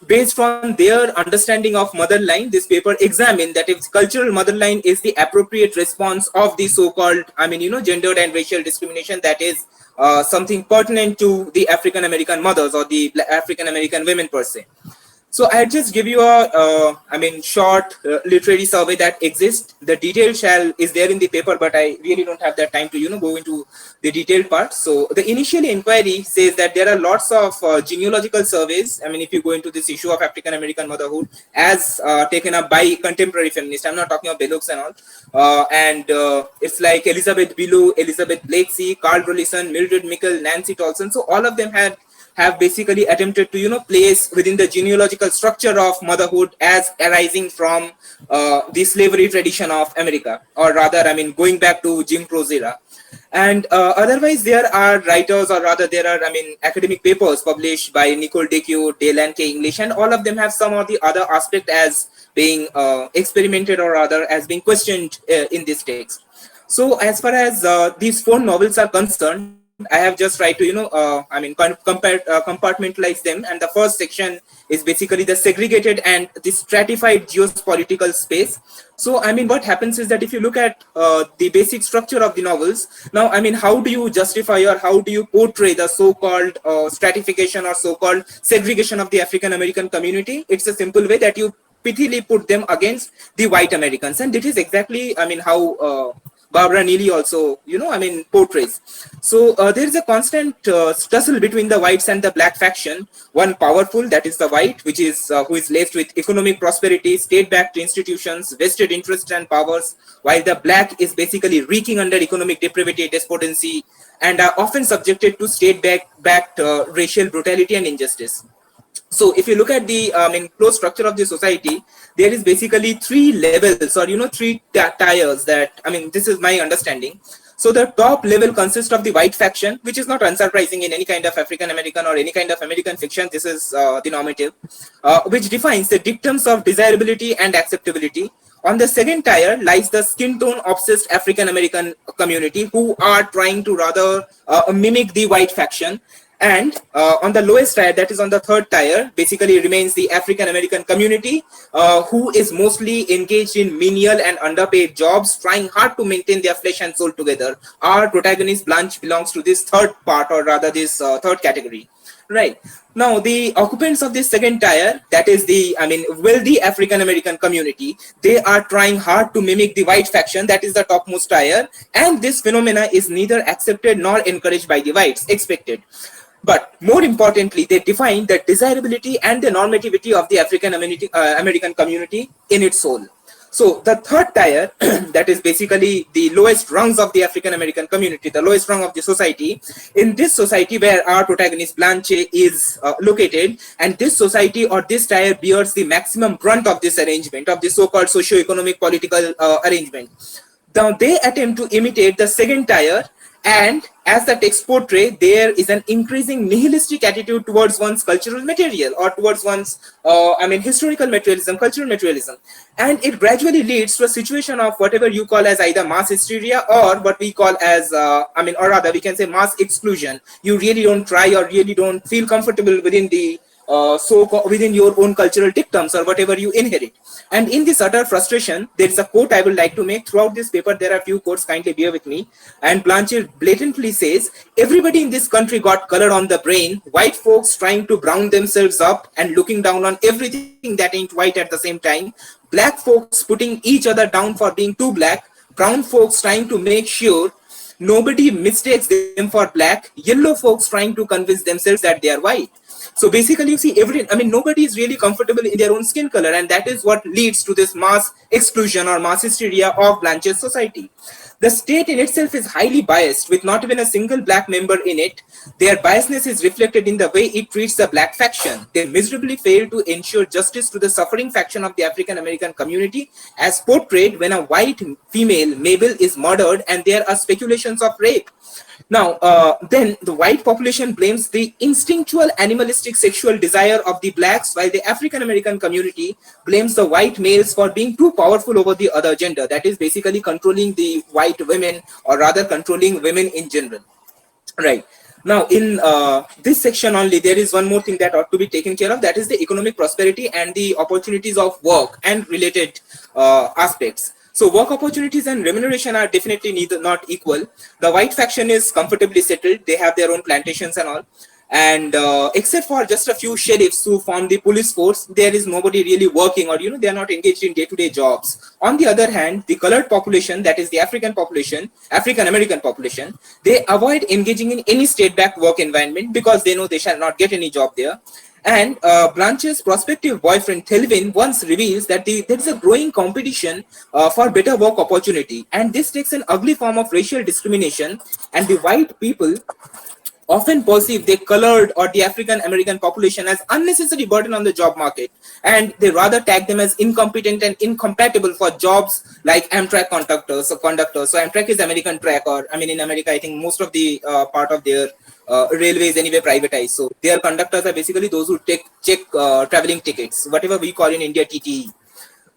Based on their understanding of motherline, this paper examined that if cultural motherline is the appropriate response of the so-called, gendered and racial discrimination that is something pertinent to the African-American mothers or the African-American women per se. So I just give you a, short literary survey that exists. The detail is there in the paper, but I really don't have that time to, go into the detailed part. So the initial inquiry says that there are lots of genealogical surveys. I mean, if you go into this issue of African American motherhood as taken up by contemporary feminists, I'm not talking about Belloc's and all. It's like Elizabeth Billou, Elizabeth Blakeslee, Carl Rollison, Mildred Mickle, Nancy Tolson. So all of them have basically attempted to place within the genealogical structure of motherhood as arising from the slavery tradition of America, or rather, going back to Jim Crow's era. And otherwise, there are writers, or rather there are academic papers published by Nicole Deque, Dale K. English, and all of them have some of the other aspect as being experimented, or rather as being questioned in this text. So as far as these 4 novels are concerned, I have just tried to, compartmentalize them. And the first section is basically the segregated and the stratified geopolitical space. So, what happens is that if you look at the basic structure of the novels, now, how do you justify or how do you portray the so-called stratification or so-called segregation of the African American community? It's a simple way that you pithily put them against the white Americans. And it is exactly, how Barbara Neely also, portrays. So there is a constant tussle between the whites and the black faction. One powerful, that is the white, which is who is laced with economic prosperity, state-backed institutions, vested interests and powers, while the black is basically reeking under economic depravity, despondency, and are often subjected to state-backed racial brutality and injustice. So if you look at the close structure of the society, there is basically 3 levels, or 3 tiers that, this is my understanding. So the top level consists of the white faction, which is not unsurprising in any kind of African American or any kind of American fiction. This is the normative, which defines the dictums of desirability and acceptability. On the second tier lies the skin tone obsessed African American community, who are trying to rather mimic the white faction. And on the lowest tier, that is on the third tier, basically remains the African American community, who is mostly engaged in menial and underpaid jobs, trying hard to maintain their flesh and soul together. Our protagonist Blanche belongs to this third part, or rather this third category. Right. Now, the occupants of this second tier, that is the, wealthy African American community, they are trying hard to mimic the white faction, that is the topmost tier. And this phenomena is neither accepted nor encouraged by the whites, expected. But more importantly, they define the desirability and the normativity of the African American community in its soul. So the third tier, that is basically the lowest rungs of the African American community, the lowest rung of the society. In this society where our protagonist Blanche is located, and this society or this tier bears the maximum brunt of this arrangement, of the so-called socio-economic political arrangement. Now they attempt to imitate the second tier. And as the text portrays, there is an increasing nihilistic attitude towards one's cultural material, or towards one's, historical materialism, cultural materialism. And it gradually leads to a situation of whatever you call as either mass hysteria, or what we call as, or rather we can say mass exclusion. You really don't try, or really don't feel comfortable within the within your own cultural dictums or whatever you inherit. And in this utter frustration, there is a quote I would like to make. Throughout this paper, there are a few quotes, kindly bear with me. And Blanche blatantly says, everybody in this country got color on the brain, white folks trying to brown themselves up and looking down on everything that ain't white at the same time, black folks putting each other down for being too black, brown folks trying to make sure nobody mistakes them for black, yellow folks trying to convince themselves that they are white. So basically, you see, nobody is really comfortable in their own skin color, and that is what leads to this mass exclusion or mass hysteria of Blanche's society. The state in itself is highly biased, with not even a single black member in it. Their biasness is reflected in the way it treats the black faction. They miserably fail to ensure justice to the suffering faction of the African American community, as portrayed when a white female, Mabel, is murdered and there are speculations of rape. Now, then the white population blames the instinctual animalistic sexual desire of the blacks, while the African American community blames the white males for being too powerful over the other gender. That is basically controlling the white women, or rather controlling women in general. Right. Now, in this section only, there is one more thing that ought to be taken care of. That is the economic prosperity and the opportunities of work and related aspects. So work opportunities and remuneration are definitely not equal. The white faction is comfortably settled. They have their own plantations and all. And except for just a few sheriffs who form the police force, there is nobody really working, or they are not engaged in day-to-day jobs. On the other hand, the colored population, that is the African American population, they avoid engaging in any state-backed work environment because they know they shall not get any job there. And Blanche's prospective boyfriend Thelvin once reveals that there is a growing competition for better work opportunity, and this takes an ugly form of racial discrimination, and the white people often perceive the colored or the African American population as unnecessary burden on the job market, and they rather tag them as incompetent and incompatible for jobs like Amtrak conductors. So Amtrak is American track, or in America, I think most of the part of their railways anyway privatized. So their conductors are basically those who check traveling tickets, whatever we call in India TTE.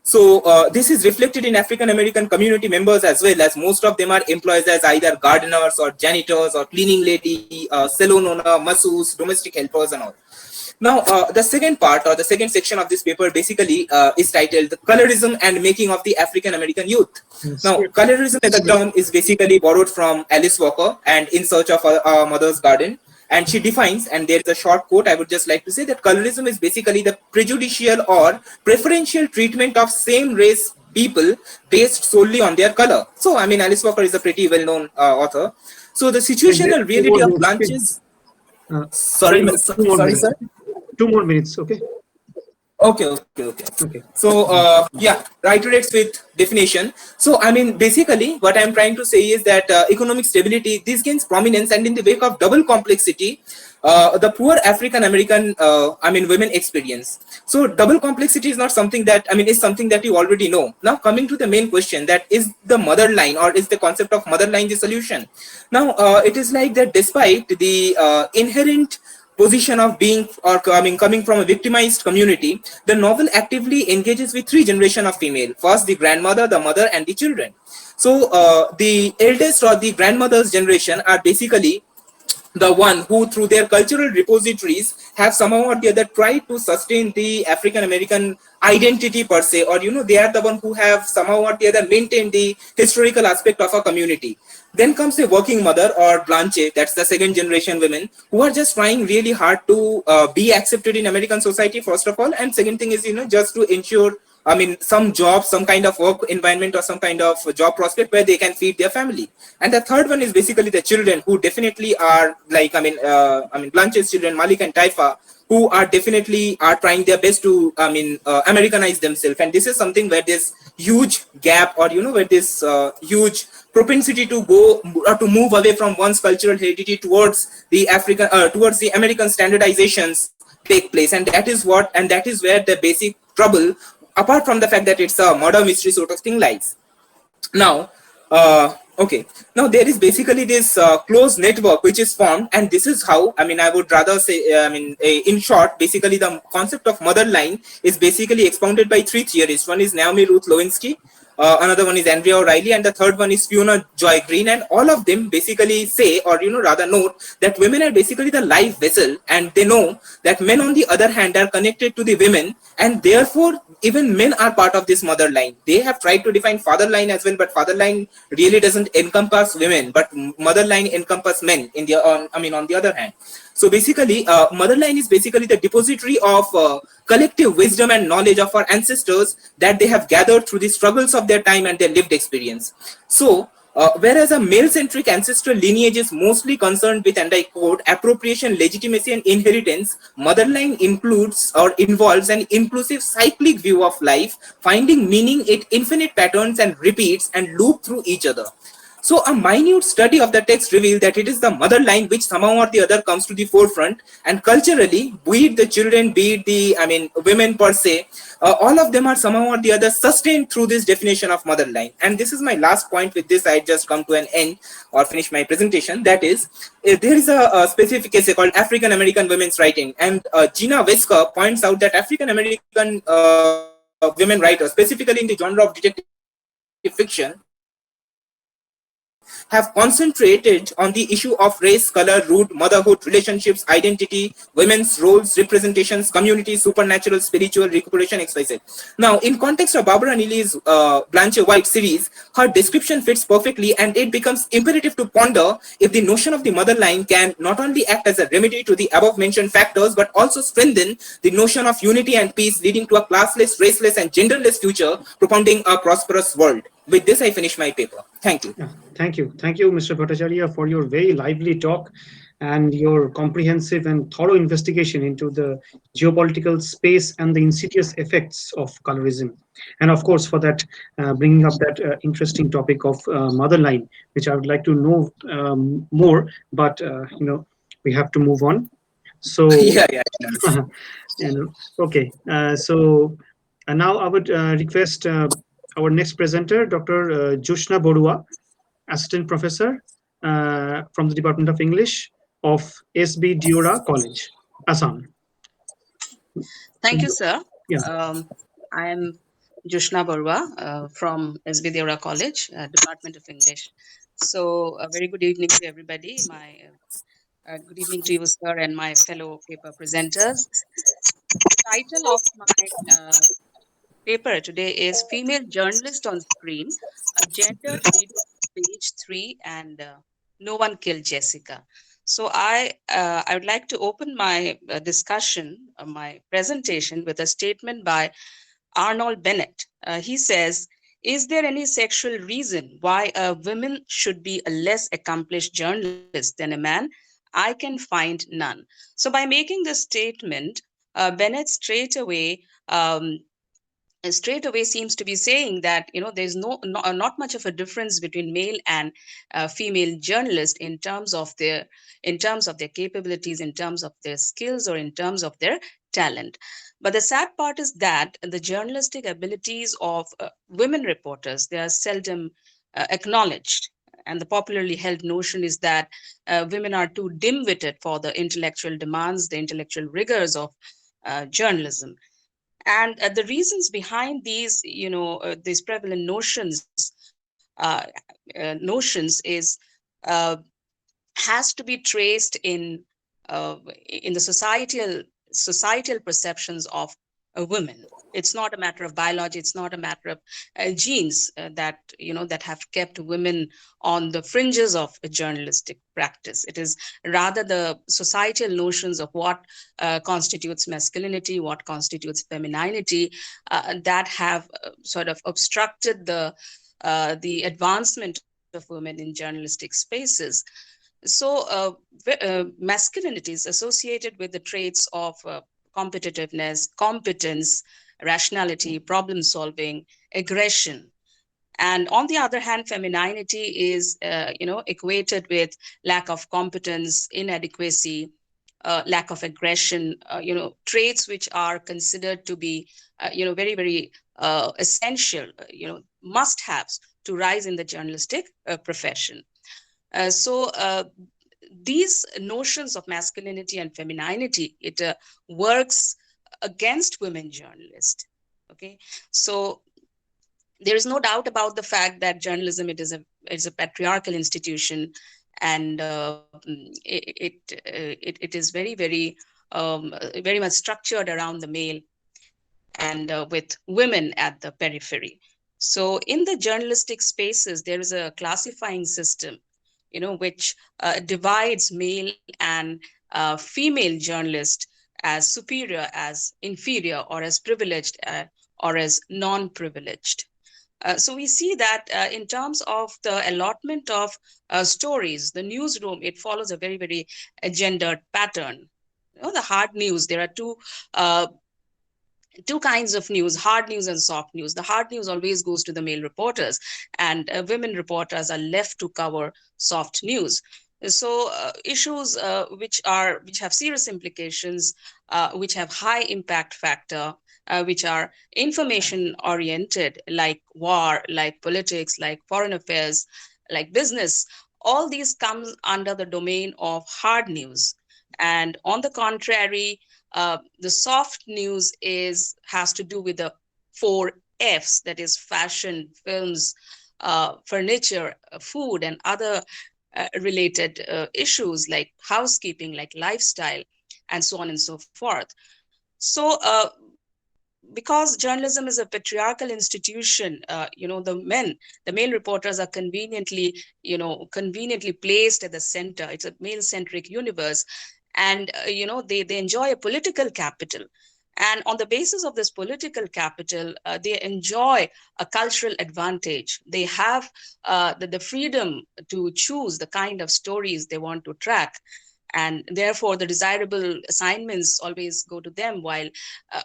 So this is reflected in African American community members as well, as most of them are employees as either gardeners or janitors or cleaning lady, salon owner, masseuse, domestic helpers and all. Now, the second part, or the second section of this paper basically is titled Colorism and Making of the African American Youth. Now, colorism as a term is basically borrowed from Alice Walker and In Search of Our Mother's Garden. And she defines, and there is a short quote I would just like to say, that colorism is basically the prejudicial or preferential treatment of same race people based solely on their color. So, Alice Walker is a pretty well-known author. So, the situational reality of Blanche's... sorry, sir? 2 more minutes, okay? Okay. So, reiterates with definition. So, basically, what I'm trying to say is that economic stability, this gains prominence, and in the wake of double complexity, the poor African American, women experience. So, double complexity is not something that, is something that you already know. Now, coming to the main question, that is the mother line, or is the concept of mother line the solution? Now, it is like that despite the inherent position of being, or coming from a victimized community, the novel actively engages with 3 generations of female. First, the grandmother, the mother, and the children. So the eldest, or the grandmother's generation, are basically the one who, through their cultural repositories, have somehow or the other tried to sustain the African American identity per se, or they are the one who have somehow or the other maintained the historical aspect of a community. Then comes a working mother, or Blanche, that's the second generation women, who are just trying really hard to be accepted in American society, first of all, and second thing is just to ensure some job, some kind of work environment, or some kind of job prospect where they can feed their family. And the third one is basically the children, who definitely are like, Blanche's children, Malik and Taifa, who are definitely trying their best to, Americanize themselves. And this is something where there's huge gap, or, where this huge propensity to go, or to move away from one's cultural heritage towards the towards the American standardizations take place. And that is where the basic trouble, apart from the fact that it's a murder mystery sort of thing, lies. Now, now there is basically this closed network which is formed, and this is how, I would rather say, in short, basically the concept of mother line is basically expounded by 3 theorists. One is Naomi Ruth Lewinsky, another one is Andrea O'Reilly, and the third one is Fiona Joy Green. And all of them basically say, or rather note, that women are basically the life vessel, and they know that men on the other hand are connected to the women, and therefore even men are part of this mother line. They have tried to define father line as well, but father line really doesn't encompass women, but mother line encompass men in the on the other hand. So basically, mother line is basically the depository of collective wisdom and knowledge of our ancestors that they have gathered through the struggles of their time and their lived experience. So, whereas a male-centric ancestral lineage is mostly concerned with, and I quote, appropriation, legitimacy, and inheritance, motherline includes or involves an inclusive cyclic view of life, finding meaning in infinite patterns and repeats and loop through each other. So a minute study of the text revealed that it is the mother line which somehow or the other comes to the forefront, and culturally, be it the children, be it the women per se, all of them are somehow or the other sustained through this definition of mother line. And this is my last point. With this, I just come to an end or finish my presentation. That is, there is a specific essay called African American Women's Writing, and Gina Wesker points out that African American women writers, specifically in the genre of detective fiction, have concentrated on the issue of race, color, root, motherhood, relationships, identity, women's roles, representations, community, supernatural, spiritual, recuperation, XYZ. Now, in context of Barbara Neely's Blanche White series, her description fits perfectly, and it becomes imperative to ponder if the notion of the motherline can not only act as a remedy to the above-mentioned factors, but also strengthen the notion of unity and peace, leading to a classless, raceless, and genderless future, propounding a prosperous world. With this, I finish my paper. Thank you. Yeah, thank you. Thank you, Mr. Bhattacharyya, for your very lively talk and your comprehensive and thorough investigation into the geopolitical space and the insidious effects of colorism. And of course, for that, bringing up that interesting topic of motherline, which I would like to know more, but we have to move on. So, Yeah. okay. So now I would request our next presenter, Dr. Joshna Borua, Assistant Professor from the Department of English of SB Deora College, Assam. Thank you, sir. Yeah. I am Joshna Borah from SB Deora College, Department of English. So, a very good evening to everybody. Good evening to you, sir, and my fellow paper presenters. Title of my paper today is Female Journalist on Screen, a gendered reading, page 3, and No One Killed Jessica. So I would like to open my discussion, my presentation, with a statement by Arnold Bennett. He says, "Is there any sexual reason why a woman should be a less accomplished journalist than a man? I can find none." So by making this statement, Bennett straight away seems to be saying that there's not much of a difference between male and female journalists in terms of their capabilities, in terms of their skills, or in terms of their talent. But the sad part is that the journalistic abilities of women reporters, they are seldom acknowledged. And the popularly held notion is that women are too dim-witted for the intellectual demands, the intellectual rigors of journalism. And the reasons behind these prevalent notions is has to be traced in the societal perceptions of women. It's not a matter of biology. It's not a matter of genes that have kept women on the fringes of a journalistic practice. It is rather the societal notions of what constitutes masculinity, what constitutes femininity, that have sort of obstructed the advancement of women in journalistic spaces. So masculinity is associated with the traits of competitiveness, competence, rationality, problem solving, aggression. And on the other hand, femininity is equated with lack of competence, inadequacy, lack of aggression, traits which are considered to be very, very essential, must-haves to rise in the journalistic profession. So these notions of masculinity and femininity, it works against women journalists. Okay, so there is no doubt about the fact that journalism, it is a patriarchal institution, and it is very, very very much structured around the male, and with women at the periphery. So in the journalistic spaces, there is a classifying system which divides male and female journalists as superior, as inferior, or as privileged, or as non-privileged. So we see that in terms of the allotment of stories, the newsroom, it follows a very, very gendered pattern. The hard news, there are two kinds of news: hard news and soft news. The hard news always goes to the male reporters, and women reporters are left to cover soft news. So issues which have serious implications, which have high impact factor, which are information oriented, like war, like politics, like foreign affairs, like business, all these come under the domain of hard news. And on the contrary, the soft news has to do with the 4 Fs, that is fashion, films, furniture, food, and other related issues like housekeeping, like lifestyle, and so on and so forth. So because journalism is a patriarchal institution, the male reporters are conveniently placed at the center. It's a male-centric universe, and they enjoy a political capital. And on the basis of this political capital, they enjoy a cultural advantage. They have the freedom to choose the kind of stories they want to track. And therefore, the desirable assignments always go to them, while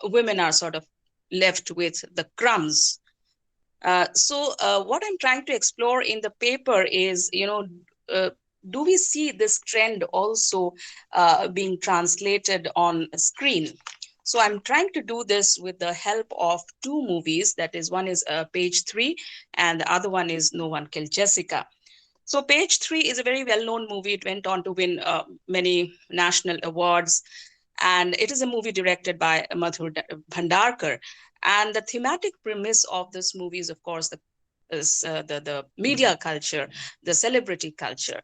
women are sort of left with the crumbs. So what I'm trying to explore in the paper is, do we see this trend also being translated on screen? So I'm trying to do this with the help of two movies. That is, one is Page 3, and the other one is No One Killed Jessica. So Page 3 is a very well-known movie. It went on to win many national awards. And it is a movie directed by Madhur Bhandarkar. And the thematic premise of this movie is, of course, the media culture, the celebrity culture.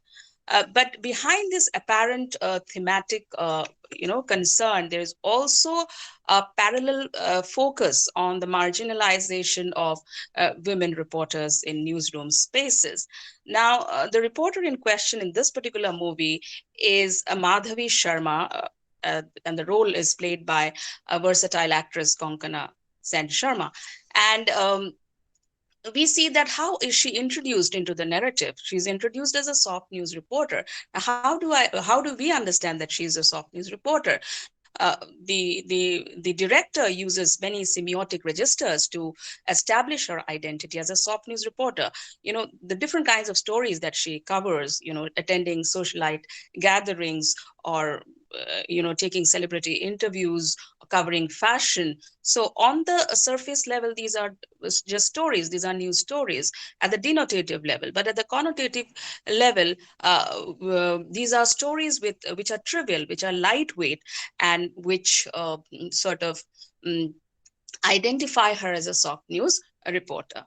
But behind this apparent thematic, concern, there is also a parallel focus on the marginalization of women reporters in newsroom spaces. Now, the reporter in question in this particular movie is Madhavi Sharma, and the role is played by a versatile actress, Konkana Sen Sharma. And we see that how is she introduced into the narrative? She's introduced as a soft news reporter. Now, how do we understand that she's a soft news reporter? The director uses many semiotic registers to establish her identity as a soft news reporter. The different kinds of stories that she covers, attending socialite gatherings, or taking celebrity interviews, covering fashion. So on the surface level, these are just stories. These are news stories at the denotative level. But at the connotative level, these are stories which are trivial, which are lightweight, and which sort of identify her as a soft news reporter.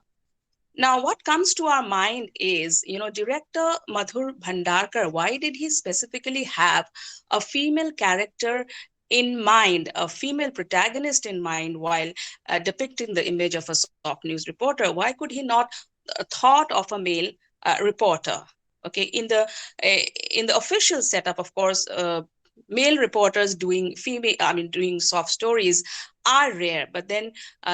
Now, what comes to our mind is, director Madhur Bhandarkar, why did he specifically have a female character in mind, a female protagonist in mind, while depicting the image of a soft news reporter? Why could he not thought of a male reporter? Okay, in the official setup, of course, male reporters doing soft stories are rare, but then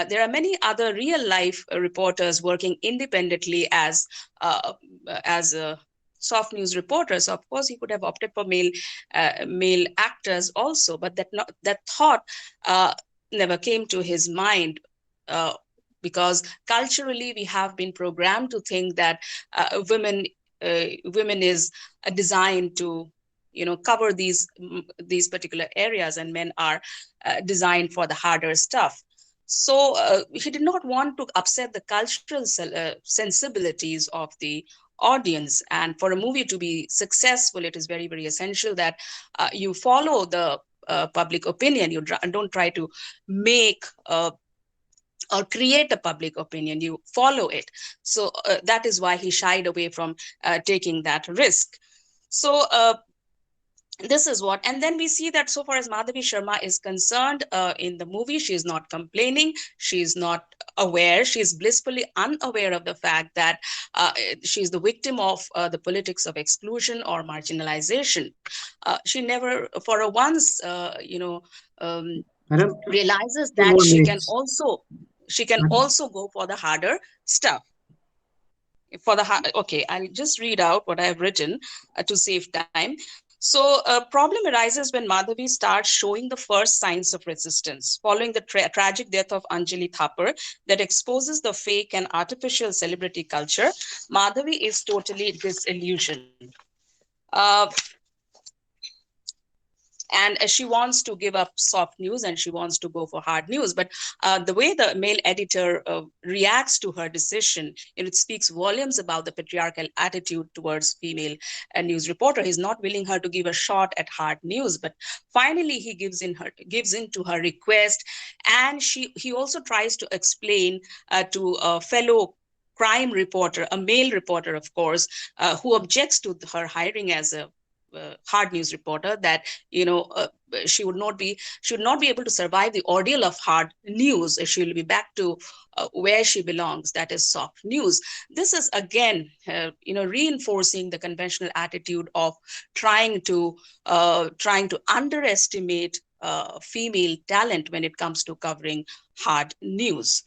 there are many other real life reporters working independently as soft news reporters. So of course, he could have opted for male actors also, but that thought never came to his mind. Because culturally, we have been programmed to think that women is designed to cover these particular areas, and men are designed for the harder stuff. So he did not want to upset the cultural sensibilities of the audience. And for a movie to be successful, it is very, very essential that you follow the public opinion. You don't try to make or create a public opinion, you follow it. So that is why he shied away from taking that risk. So this is what, and then we see that so far as Madhavi Sharma is concerned, in the movie, she is not complaining, she is not aware, she is blissfully unaware of the fact that she is the victim of the politics of exclusion or marginalization. She never for a once, realizes that she can also go for the harder stuff. Okay, I'll just read out what I have written to save time. So a problem arises when Madhavi starts showing the first signs of resistance following the tragic death of Anjali Thapar that exposes the fake and artificial celebrity culture. Madhavi is totally disillusioned. And she wants to give up soft news and she wants to go for hard news. But the way the male editor reacts to her decision, it speaks volumes about the patriarchal attitude towards female news reporter. He's not willing her to give a shot at hard news, but finally he gives in to her request. And he also tries to explain to a fellow crime reporter, a male reporter, of course, who objects to her hiring as a hard news reporter, that she would not be able to survive the ordeal of hard news. She will be back to where she belongs, that is soft news. This is again reinforcing the conventional attitude of trying to underestimate female talent when it comes to covering hard news.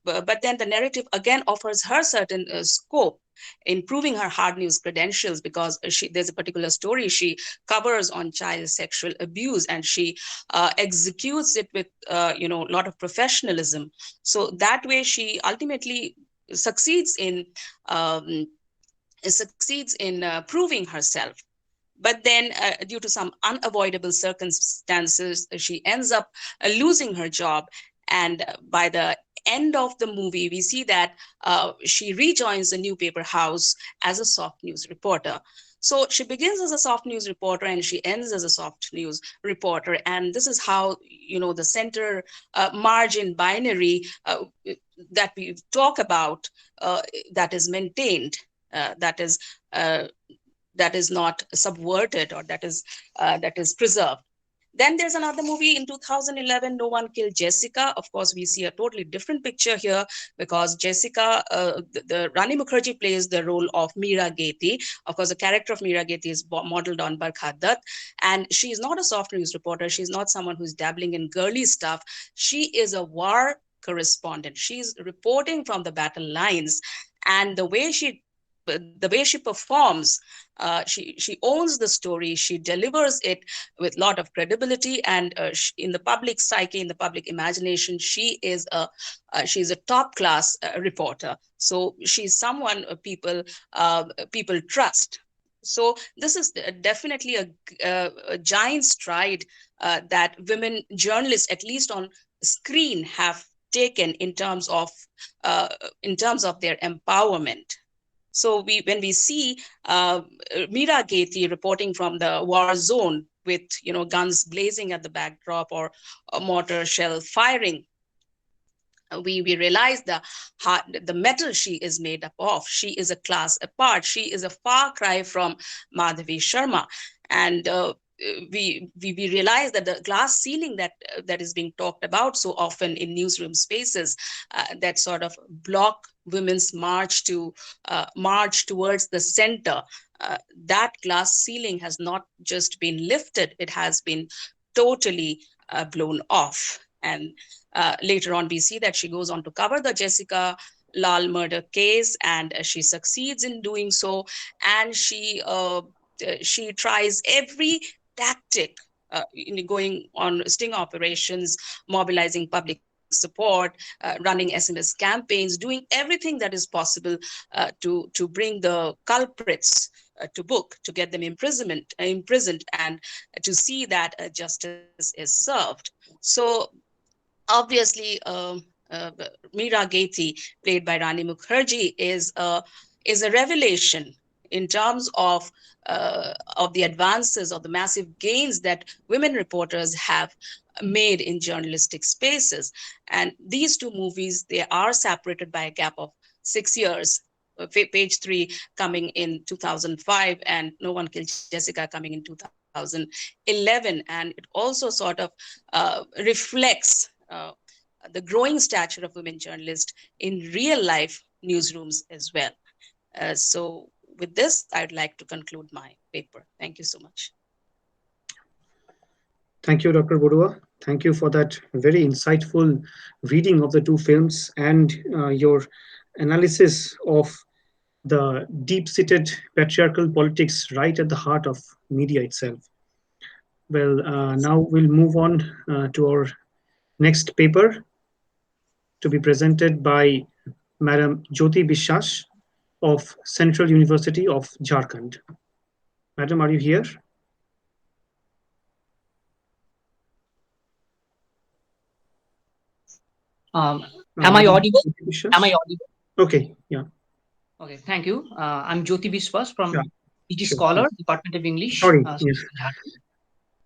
But then the narrative again offers her certain scope in proving her hard news credentials, because there's a particular story she covers on child sexual abuse, and she executes it with a lot of professionalism. So that way she ultimately succeeds in proving herself. But then due to some unavoidable circumstances, she ends up losing her job. And by the end of the movie, we see that she rejoins the newspaper house as a soft news reporter. So she begins as a soft news reporter and she ends as a soft news reporter. And this is how, the center margin binary that we talk about, that is maintained, that is not subverted, or that is preserved. Then there's another movie in 2011, No One Killed Jessica. Of course, we see a totally different picture here, because Jessica, the Rani Mukherjee plays the role of Meera Geti. Of course, the character of Meera Geti is modeled on Barkha Dutt. And she is not a soft news reporter. She's not someone who's dabbling in girly stuff. She is a war correspondent. She's reporting from the battle lines. And the way she performs, she owns the story, she delivers it with a lot of credibility, and in the public psyche, in the public imagination, she's a top class reporter. So she's someone people trust. So this is definitely a giant stride that women journalists, at least on screen, have taken in terms of their empowerment. So when we see Meera Geti reporting from the war zone with guns blazing at the backdrop, or a mortar shell firing, we realize the metal she is made up of. She is a class apart. She is a far cry from Madhavi Sharma. And we realize that the glass ceiling that is being talked about so often in newsroom spaces, that sort of block women's march towards the center, that glass ceiling has not just been lifted, it has been totally blown off. And later on, we see that she goes on to cover the Jessica Lal murder case, and she succeeds in doing so. And she tries every tactic, going on sting operations, mobilizing public support, running SMS campaigns, doing everything that is possible to bring the culprits to book, to get them imprisoned, and to see that justice is served. So obviously, Meera Geti, played by Rani Mukherjee, is a revelation in terms of the advances, of the massive gains that women reporters have made in journalistic spaces. And these two movies, they are separated by a gap of 6 years. Page 3 coming in 2005, and No One Killed Jessica coming in 2011. And it also sort of reflects the growing stature of women journalists in real life newsrooms as well. So with this, I'd like to conclude my paper. Thank you so much. Thank you, Dr. Borah. Thank you for that very insightful reading of the two films and your analysis of the deep-seated patriarchal politics right at the heart of media itself. Well, now we'll move on to our next paper, to be presented by Madam Jyoti Biswas of Central University of Jharkhand. Madam, are you here? Am I audible? Am I audible? Okay, yeah. Okay, thank you. I'm Jyoti Biswas from PG Sure. Scholar, Department of English. Sorry, yes.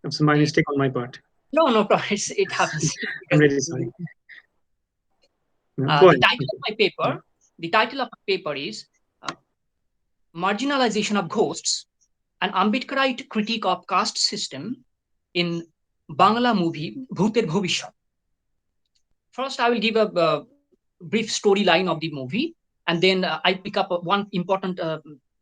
That's my mistake on my part. No problem. It happens. I'm really sorry. The title of my paper The title of the paper is Marginalization of Ghosts, an Ambedkarite critique of caste system in Bangla movie Bhuter Bhovishyat. First, I will give a brief storyline of the movie, and then I pick up one important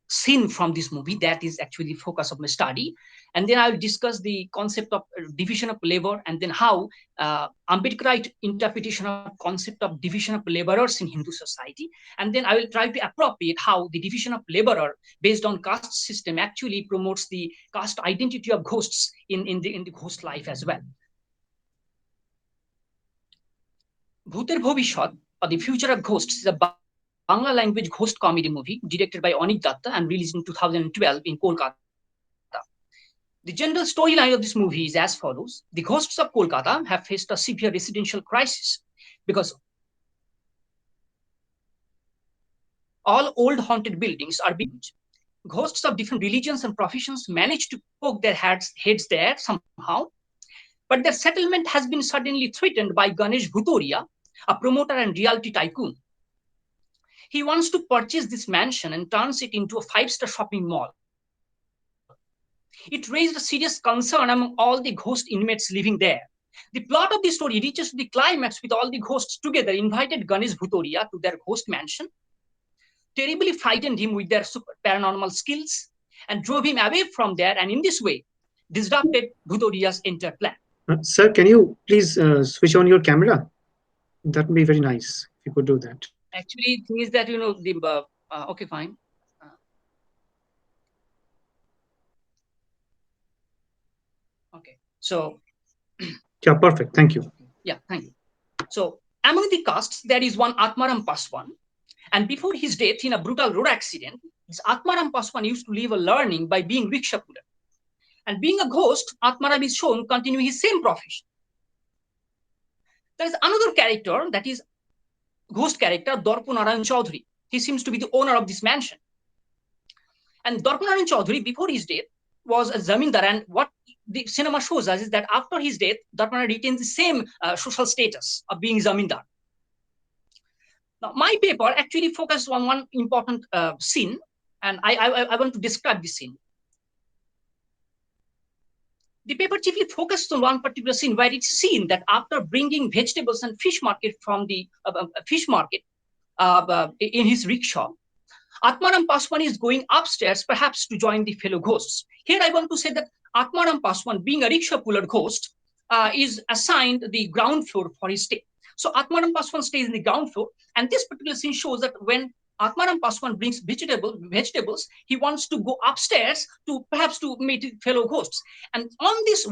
scene from this movie that is actually the focus of my study. And then I will discuss the concept of division of labor, and then how Ambedkarite interpretation of concept of division of laborers in Hindu society. And then I will try to appropriate how the division of laborer based on caste system actually promotes the caste identity of ghosts in the ghost life as well. Bhuter Bhovishyat, or The Future of Ghosts, is a Bangla language ghost comedy movie directed by Anik Datta and released in 2012 in Kolkata. The general storyline of this movie is as follows. The ghosts of Kolkata have faced a severe residential crisis because all old haunted buildings are being used. Ghosts of different religions and professions manage to poke their heads there somehow, but their settlement has been suddenly threatened by Ganesh Bhutoria, a promoter and realty tycoon. He wants to purchase this mansion and turns it into a 5-star shopping mall. It raised a serious concern among all the ghost inmates living there. The plot of the story reaches the climax with all the ghosts together invited Ganesh Bhutoria to their ghost mansion, terribly frightened him with their super paranormal skills, and drove him away from there, and in this way, disrupted Bhutoria's entire plan. Sir, can you please switch on your camera? That would be very nice if you could do that. Actually, the thing is that, okay, fine. Okay, so. Yeah, perfect. Thank you. Yeah, thank you. So, among the castes, there is one Atmaram Paswan. And before his death in a brutal road accident, this Atmaram Paswan used to live a learning by being rickshaw puller. And being a ghost, Atmaram is shown continuing his same profession. There is another character, that is ghost character, Narayan Chaudhary. He seems to be the owner of this mansion. And Narayan Chaudhary, before his death, was a zamindar. And what the cinema shows us is that after his death, Narayan retains the same social status of being zamindar. Now, my paper actually focused on one important scene, and I want to describe this scene. The paper chiefly focused on one particular scene where it's seen that after bringing vegetables and fish market from the fish market in his rickshaw, Atmaram Paswan is going upstairs perhaps to join the fellow ghosts. Here I want to say that Atmaram Paswan, being a rickshaw puller ghost, is assigned the ground floor for his stay. So Atmaram Paswan stays in the ground floor, and this particular scene shows that when Atmaram Paswan brings vegetables, he wants to go upstairs to perhaps to meet fellow ghosts. And on his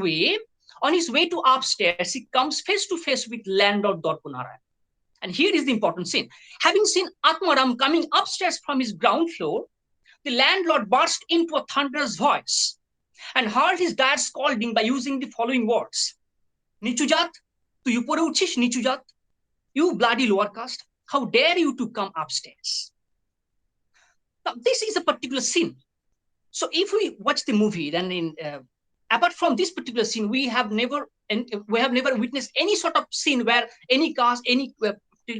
way to upstairs, he comes face to face with landlord Narayan. And here is the important scene. Having seen Atmaram coming upstairs from his ground floor, the landlord burst into a thunderous voice and heard his dad scolding by using the following words. Nichujat, tu upore uchish Nichujat, you bloody lower caste, how dare you to come upstairs? Now, this is a particular scene. So if we watch the movie, then apart from this particular scene, we have never witnessed any sort of scene where any caste, any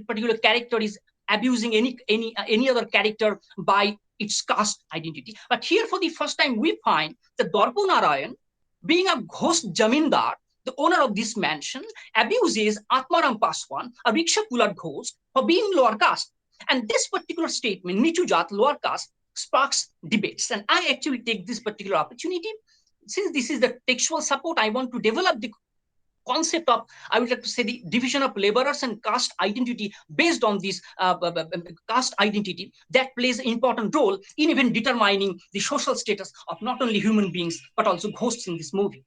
particular character is abusing any other character by its caste identity. But here, for the first time, we find that Narayan, being a ghost jamindar, the owner of this mansion, abuses Atmaram Paswan, a rickshaw puller ghost, for being lower caste. And this particular statement, Nichujat, lower caste, sparks debates. And I actually take this particular opportunity. Since this is the textual support, I want to develop the concept of, I would like to say, the division of laborers and caste identity based on this caste identity that plays an important role in even determining the social status of not only human beings, but also ghosts in this movie.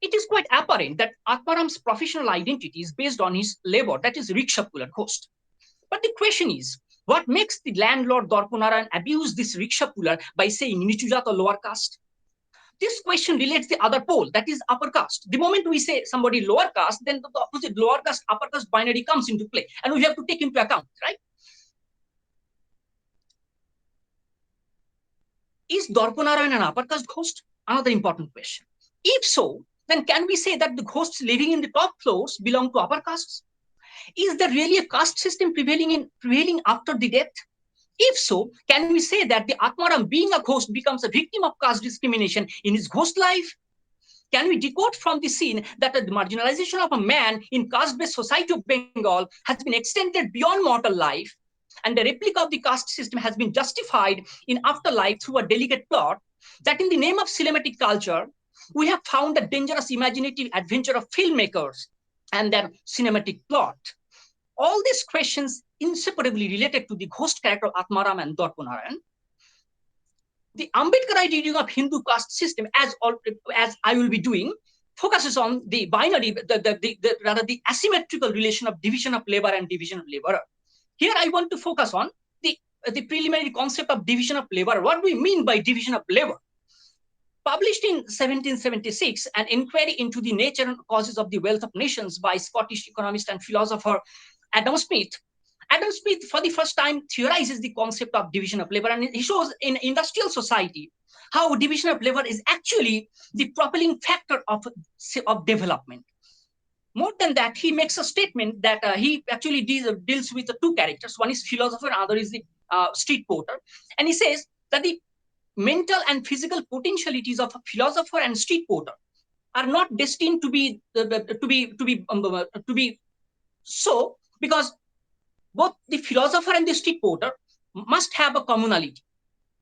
It is quite apparent that Atmaram's professional identity is based on his labor, that is rickshaw puller ghost. But the question is, what makes the landlord Narayan abuse this rickshaw puller by saying Nichujat or lower caste? This question relates the other pole, that is upper caste. The moment we say somebody lower caste, then the opposite lower caste, upper caste binary comes into play, and we have to take into account, right? Is Narayan an upper caste ghost? Another important question. If so, then can we say that the ghosts living in the top floors belong to upper castes? Is there really a caste system prevailing after the death? If so, can we say that the Atmaram, being a ghost, becomes a victim of caste discrimination in his ghost life? Can we decode from the scene that the marginalization of a man in caste-based society of Bengal has been extended beyond mortal life, and the replica of the caste system has been justified in afterlife through a delicate plot, that in the name of cinematic culture, we have found the dangerous imaginative adventure of filmmakers and their cinematic plot? All these questions inseparably related to the ghost character of Atmaram and Darpanarayan. The Ambedkarite reading of Hindu caste system, as I will be doing, focuses on the binary, rather the asymmetrical relation of division of labor and division of laborer. Here I want to focus on the preliminary concept of division of labor. What do we mean by division of labor? Published in 1776, an inquiry into the nature and causes of the wealth of nations by Scottish economist and philosopher Adam Smith. Adam Smith, for the first time, theorizes the concept of division of labor, and he shows in industrial society how division of labor is actually the propelling factor of development. More than that, he makes a statement that he actually deals with the two characters. One is philosopher, other is the street porter, and he says that the mental and physical potentialities of a philosopher and street porter are not destined to be so, because both the philosopher and the street porter must have a commonality,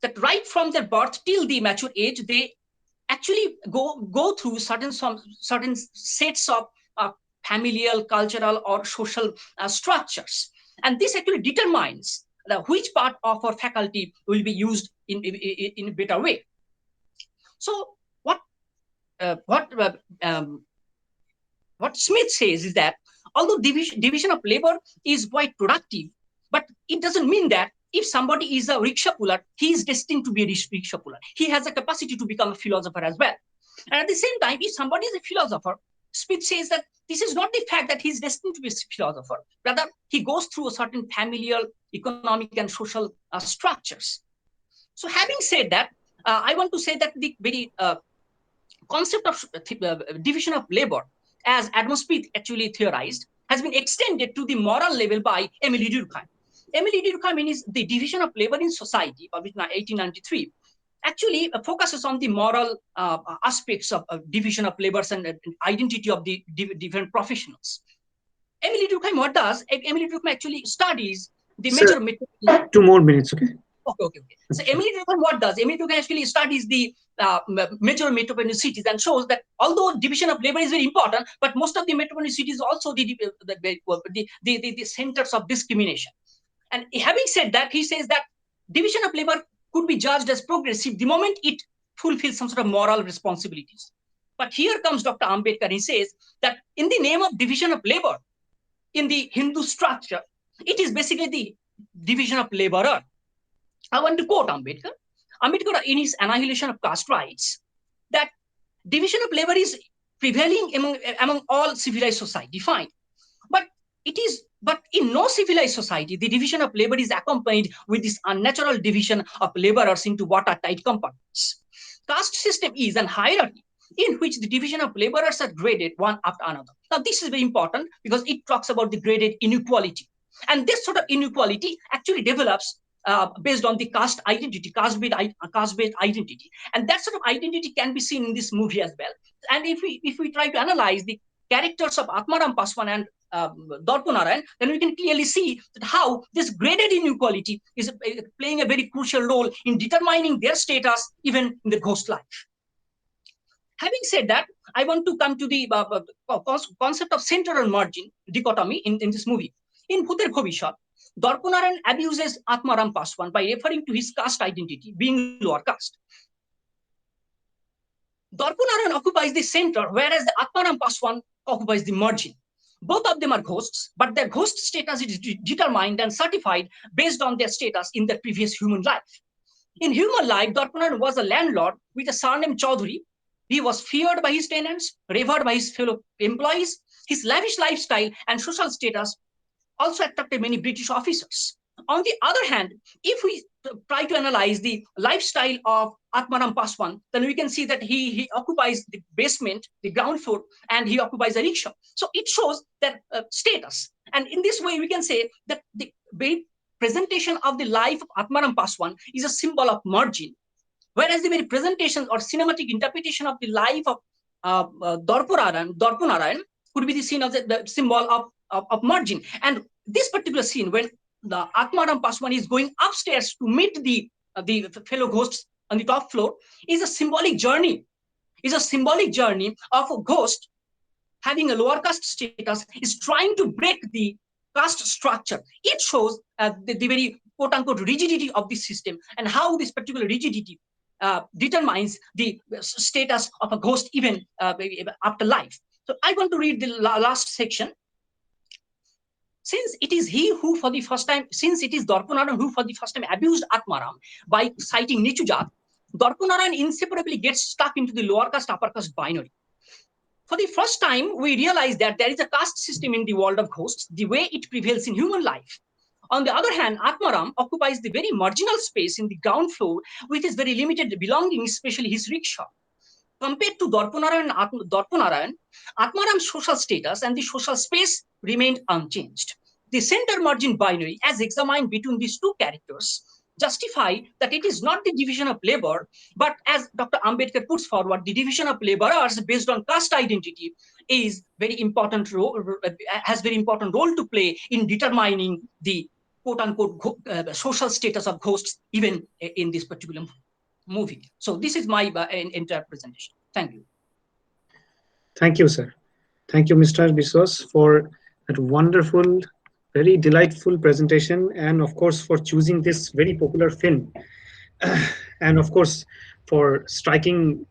that right from their birth till the mature age, they actually go through certain sets of familial, cultural, or social structures, and this actually determines which part of our faculty will be used in a better way. So what Smith says is that although division of labor is quite productive, but it doesn't mean that if somebody is a rickshaw puller, he is destined to be a rickshaw puller. He has a capacity to become a philosopher as well. And at the same time, if somebody is a philosopher, Smith says that this is not the fact that he's destined to be a philosopher. Rather, he goes through a certain familial, economic, and social structures. So having said that, I want to say that the very concept of division of labor, as Adam Smith actually theorized, has been extended to the moral level by Emily Durkheim. Emily Durkheim, in his The Division of Labor in Society, published in 1893, actually focuses on the moral aspects of division of labors and identity of the different professionals. Emily Durkheim, what does? Emily Durkheim actually studies the major... 2 more minutes, okay? Okay. So Emily Durkheim, what does? Emily Durkheim actually studies the major metropolitan cities and shows that although division of labor is very important, but most of the metropolitan cities also the centers of discrimination. And having said that, he says that division of labor could be judged as progressive the moment it fulfills some sort of moral responsibilities. But here comes Dr. Ambedkar. He says that in the name of division of labor, in the Hindu structure, it is basically the division of laborer. I want to quote Ambedkar. Ambedkar, in his Annihilation of Caste Rights, that division of labor is prevailing among all civilized society, fine. But in no civilized society, the division of labor is accompanied with this unnatural division of laborers into watertight compartments. Caste system is an hierarchy in which the division of laborers are graded one after another. Now, this is very important because it talks about the graded inequality. And this sort of inequality actually develops based on the caste identity, caste-based identity. And that sort of identity can be seen in this movie as well. And if we try to analyze the characters of Atmaram Paswan and Darpanarayan, then we can clearly see that how this graded inequality is playing a very crucial role in determining their status even in the ghost life. Having said that, I want to come to the concept of center and margin dichotomy in this movie. In Bhuter Bhavishyat, Darpanarayan abuses Atmaram Paswan by referring to his caste identity being lower caste. Darpanarayan occupies the center, whereas the Atmaram Paswan occupies the margin. Both of them are ghosts, but their ghost status is determined and certified based on their status in their previous human life. In human life, Darpanarayan was a landlord with a surname Chaudhary. He was feared by his tenants, revered by his fellow employees. His lavish lifestyle and social status also attracted many British officers. On the other hand, if we try to analyze the lifestyle of Atmaram Paswan, then we can see that he occupies the basement, the ground floor, and he occupies a rickshaw. So it shows that status. And in this way, we can say that the very presentation of the life of Atmaram Paswan is a symbol of margin, whereas the very presentation or cinematic interpretation of the life of Darpanarayan could be the seen as the symbol of margin. And this particular scene, when the Atmaram Paswan is going upstairs to meet the fellow ghosts on the top floor, is a symbolic journey. Is a symbolic journey of a ghost having a lower caste status is trying to break the caste structure. It shows the very quote unquote rigidity of the system and how this particular rigidity determines the status of a ghost even after life. So I want to read the last section. Since it is he who for the first time, since it is Darpanarayan who for the first time abused Atmaram by citing Nichujat, Darpanarayan inseparably gets stuck into the lower caste upper caste binary. For the first time, we realize that there is a caste system in the world of ghosts, the way it prevails in human life. On the other hand, Atmaram occupies the very marginal space in the ground floor with his very limited belongings, especially his rickshaw. Compared to Darpanarayan, Atmaram's social status and the social space remained unchanged. The center margin binary, as examined between these two characters, justify that it is not the division of labor, but as Dr. Ambedkar puts forward, the division of laborers based on caste identity is very important role, has very important role to play in determining the quote unquote social status of ghosts, even in this particular movie. So this is my entire presentation. Thank you. Thank you, sir. Thank you, Mr. Biswas, for that wonderful, very delightful presentation, and of course for choosing this very popular film, and of course for striking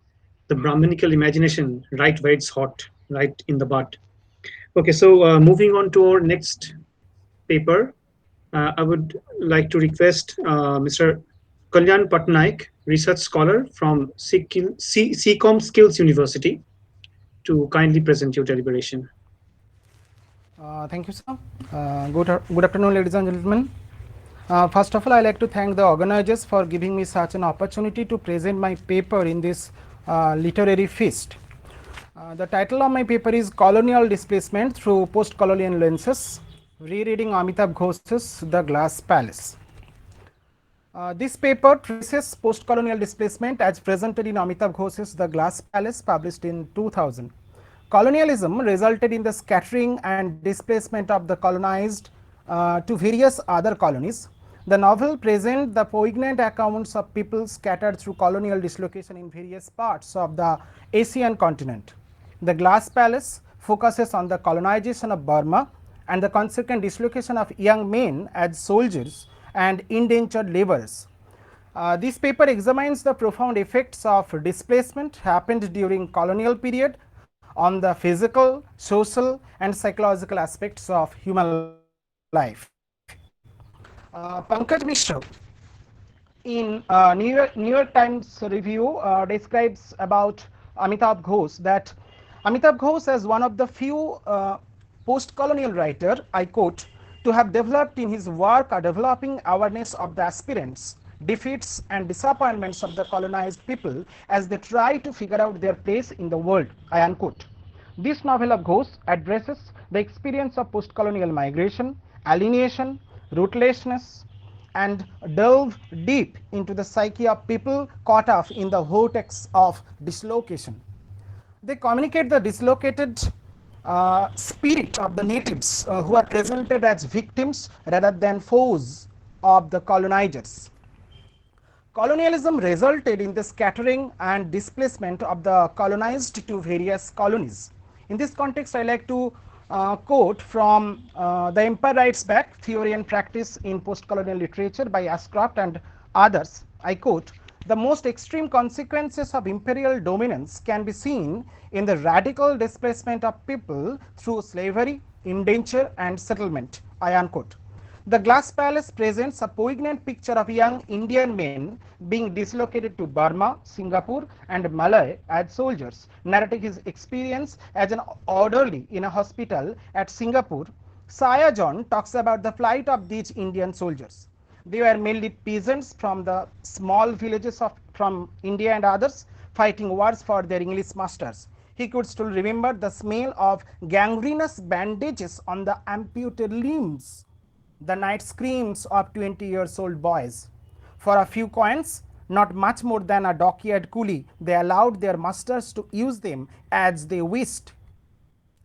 the Brahminical imagination right where it's hot, right in the bud. Okay, so moving on to our next paper, I would like to request Mr. Kalyan Patnaik, research scholar from CCOM Skills University, to kindly present your deliberation. Thank you, sir. Good afternoon, ladies and gentlemen. First of all, I like to thank the organizers for giving me such an opportunity to present my paper in this literary feast. The title of my paper is Colonial Displacement Through Post-Colonial Lenses, rereading Amitabh Ghosh's The Glass Palace. This paper traces post-colonial displacement as presented in Amitabh Ghosh's The Glass Palace, published in 2000. Colonialism resulted in the scattering and displacement of the colonized to various other colonies. The novel presents the poignant accounts of people scattered through colonial dislocation in various parts of the Asian continent. The Glass Palace focuses on the colonization of Burma and the consequent dislocation of young men as soldiers and indentured laborers. This paper examines the profound effects of displacement happened during colonial period on the physical, social and psychological aspects of human life. Pankaj Mishra in New York Times review describes about Amitabh Ghosh that Amitabh Ghosh as one of the few post-colonial writer, I quote, to have developed in his work a developing awareness of the aspirants, defeats and disappointments of the colonized people as they try to figure out their place in the world, I unquote. This novel of Ghosh addresses the experience of post-colonial migration, alienation, rootlessness, and delve deep into the psyche of people caught up in the vortex of dislocation. They communicate the dislocated spirit of the natives who are presented as victims rather than foes of the colonizers. Colonialism resulted in the scattering and displacement of the colonized to various colonies. In this context, I like to quote from The Empire Writes Back, Theory and Practice in Post-Colonial Literature by Ashcroft and others. I quote, "The most extreme consequences of imperial dominance can be seen in the radical displacement of people through slavery, indenture and settlement," I unquote. The Glass Palace presents a poignant picture of young Indian men being dislocated to Burma, Singapore and Malaya as soldiers. Narrating his experience as an orderly in a hospital at Singapore, Saya John talks about the plight of these Indian soldiers. They were mainly peasants from the small villages from India and others, fighting wars for their English masters. He could still remember the smell of gangrenous bandages on the amputated limbs, the night screams of 20-year-old boys. For a few coins, not much more than a dockyard coolie, they allowed their masters to use them as they wished.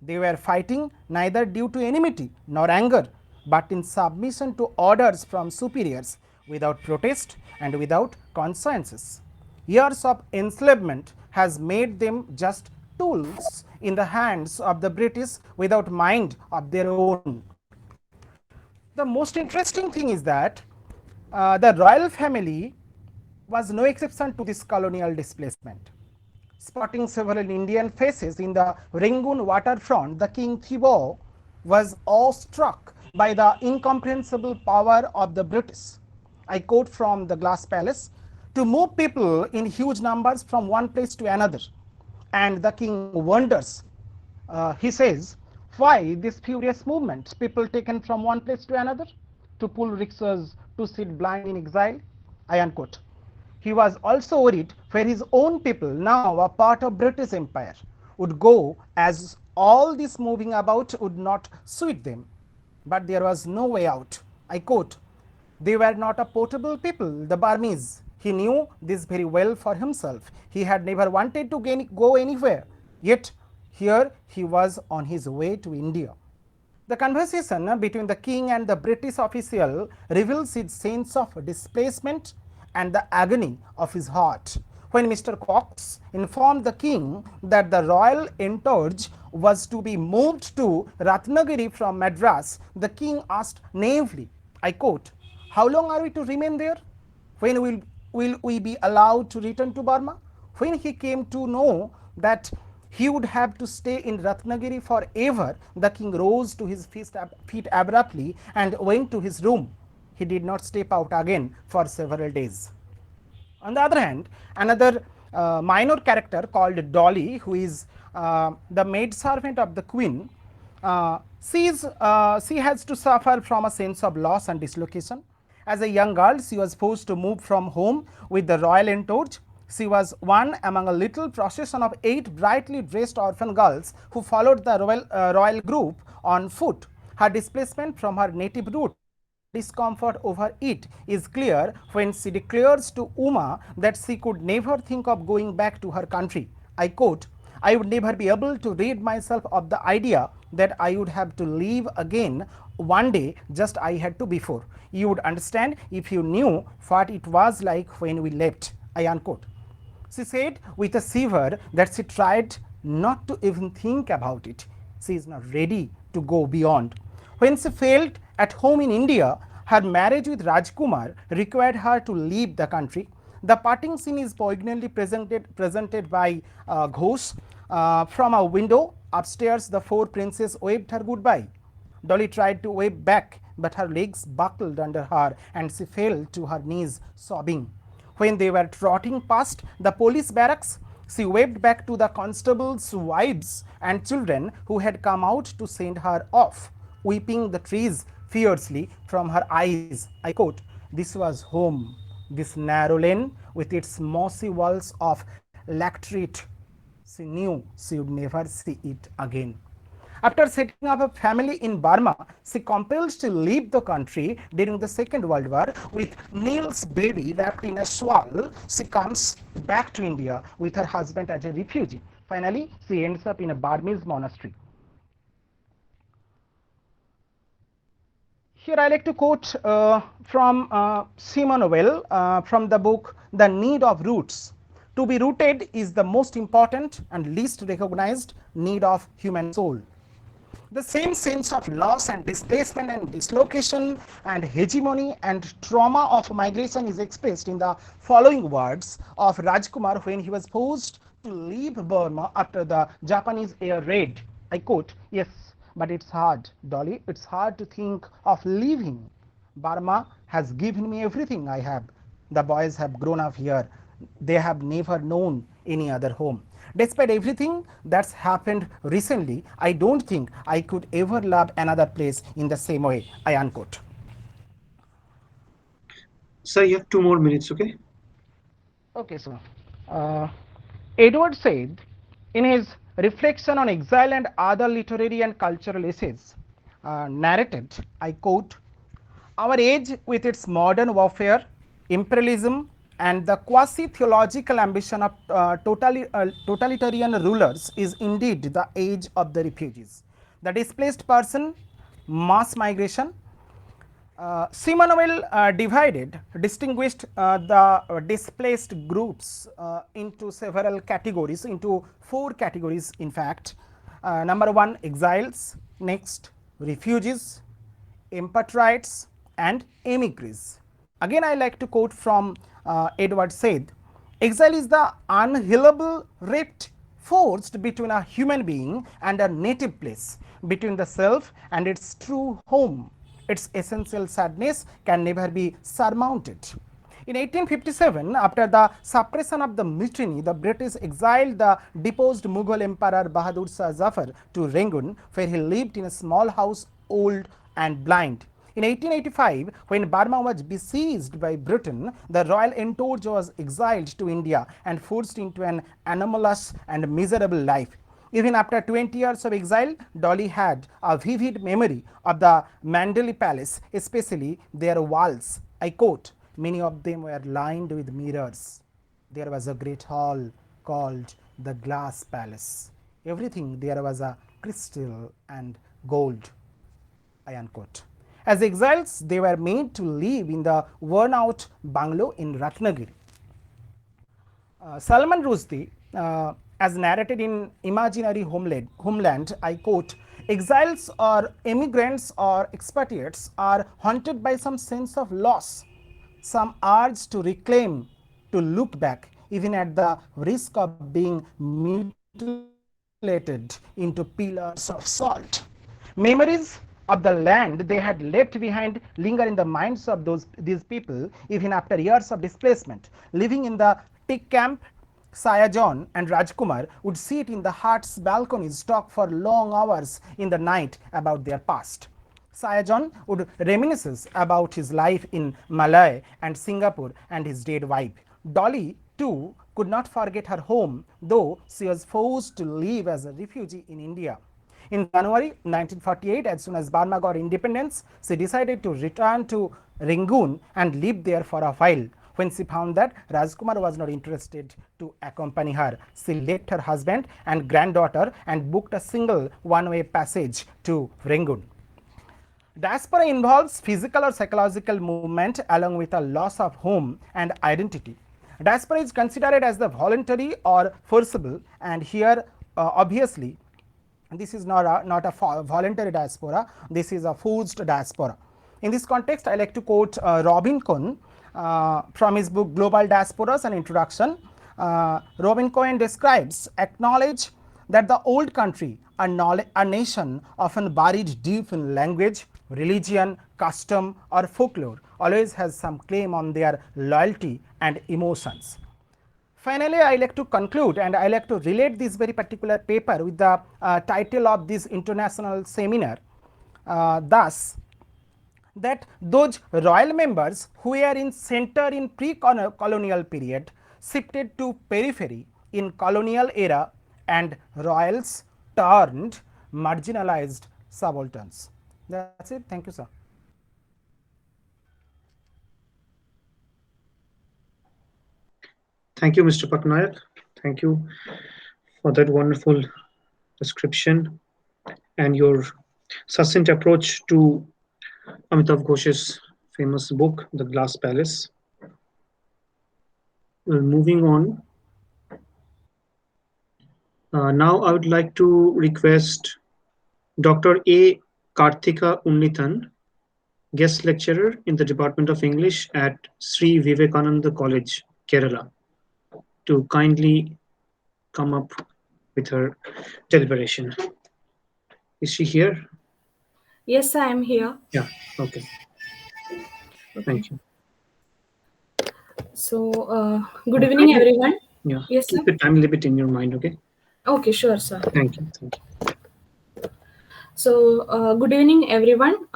They were fighting neither due to enmity nor anger, but in submission to orders from superiors, without protest and without consciences. Years of enslavement has made them just tools in the hands of the British without mind of their own. The most interesting thing is that the royal family was no exception to this colonial displacement. Spotting several Indian faces in the Rangoon waterfront, the King Thibaw was awestruck by the incomprehensible power of the British. I quote from the Glass Palace, to move people in huge numbers from one place to another. And the king wonders, he says, why this furious movement? People taken from one place to another to pull rickshaws, to sit blind in exile. I unquote. He was also worried where his own people, now a part of British Empire, would go, as all this moving about would not suit them. But there was no way out. I quote, they were not a portable people, the Burmese. He knew this very well for himself. He had never wanted to go anywhere. Yet here he was on his way to India. The conversation between the king and the British official reveals his sense of displacement and the agony of his heart. When Mr. Cox informed the king that the royal entourage was to be moved to Ratnagiri from Madras, the king asked naively, I quote, how long are we to remain there? When will we be allowed to return to Burma? When he came to know that he would have to stay in Ratnagiri forever, the king rose to his feet abruptly and went to his room. He did not step out again for several days. On the other hand, another minor character called Dolly, who is the maidservant of the queen, she has to suffer from a sense of loss and dislocation. As a young girl, she was forced to move from home with the royal entourage. She was one among a little procession of 8 brightly dressed orphan girls who followed the royal group on foot. Her displacement from her native roots and her discomfort over it is clear when she declares to Uma that she could never think of going back to her country. I quote, I would never be able to rid myself of the idea that I would have to leave again one day, just I had to before. You would understand if you knew what it was like when we left. I unquote. She said with a shiver that she tried not to even think about it. She is not ready to go beyond. When she felt at home in India, her marriage with Rajkumar required her to leave the country. The parting scene is poignantly presented by Ghosh. From a window upstairs, the 4 princes waved her goodbye. Dolly tried to wave back, but her legs buckled under her and she fell to her knees sobbing. When they were trotting past the police barracks, she waved back to the constables' wives and children who had come out to send her off, weeping the trees fiercely from her eyes. I quote, this was home, this narrow lane with its mossy walls of lacerate. She knew she would never see it again. After setting up a family in Burma, she compels to leave the country during the Second World War with Neil's baby wrapped in a shawl. She comes back to India with her husband as a refugee. Finally, she ends up in a Burmese monastery. Here I like to quote from Simone Weil from the book The Need of Roots. To be rooted is the most important and least recognized need of human soul. The same sense of loss and displacement and dislocation and hegemony and trauma of migration is expressed in the following words of Rajkumar when he was forced to leave Burma after the Japanese air raid. I quote, yes, but it's hard, Dolly, it's hard to think of leaving. Burma has given me everything I have. The boys have grown up here. They have never known any other home. Despite everything that's happened recently, I don't think I could ever love another place in the same way. I unquote. Sir, you have 2 more minutes, okay? Okay, so Edward said in his reflection on exile and other literary and cultural essays, narrated, I quote, "Our age with its modern warfare, imperialism and the quasi-theological ambition of totalitarian rulers is indeed the age of the refugees, the displaced person, mass migration." Simonwell distinguished the displaced groups into several categories, into 4 categories in fact. Number 1, exiles, next refugees, empatrites and emigres. Again I like to quote from Edward Seth, "Exile is the unhealable rift forced between a human being and a native place, between the self and its true home. Its essential sadness can never be surmounted." In 1857, after the suppression of the mutiny, the British exiled the deposed Mughal Emperor Bahadur Shah Zafar to Rangoon, where he lived in a small house, old and blind. In 1885, when Burma was besieged by Britain, the royal entourage was exiled to India and forced into an anomalous and miserable life. Even after 20 years of exile, Dolly had a vivid memory of the Mandalay Palace, especially their walls. I quote, "Many of them were lined with mirrors. There was a great hall called the Glass Palace. Everything there was a crystal and gold." I unquote. As exiles, they were made to live in the worn-out bungalow in Ratnagiri. Salman Rushdie, as narrated in Imaginary Homeland, I quote, "Exiles or immigrants or expatriates are haunted by some sense of loss, some urge to reclaim, to look back, even at the risk of being mutilated into pillars of salt. Memories of the land they had left behind linger in the minds of these people even after years of displacement. Living in the Tik camp, Sayajan and Rajkumar would sit in the hut's balconies, talk for long hours in the night about their past. Sayajan would reminisce about his life in Malaya and Singapore and his dead wife. Dolly, too, could not forget her home, though she was forced to live as a refugee in India. In January 1948, as soon as Burma got independence, she decided to return to Rangoon and live there for a while. When she found that Rajkumar was not interested to accompany her, she left her husband and granddaughter and booked a single one-way passage to Rangoon. Diaspora involves physical or psychological movement along with a loss of home and identity. Diaspora is considered as the voluntary or forcible, and here obviously this is not a voluntary diaspora, this is a forced diaspora. In this context, I like to quote Robin Cohen from his book Global Diasporas, an introduction. Robin Cohen describes, "Acknowledge that the old country, a nation often buried deep in language, religion, custom or folklore, always has some claim on their loyalty and emotions." Finally, I like to conclude and I like to relate this very particular paper with the title of this international seminar, thus, that those royal members who were in center in pre-colonial period shifted to periphery in colonial era, and royals turned marginalized subalterns. That's it. Thank you, sir. Thank you, Mr. Patnaik. Thank you for that wonderful description and your succinct approach to Amitav Ghosh's famous book, The Glass Palace. Well, moving on. Now I would like to request Dr. A. Karthika Unnithan, guest lecturer in the Department of English at Sri Vivekananda College, Kerala, to kindly come up with her deliberation. Is she here? Yes, I am here. Yeah, okay. Thank you. So, good evening, everyone. Yeah, Yes, sir. keep the time limit in your mind, okay? Okay, sure, sir. Thank you. Thank you. Good evening, everyone.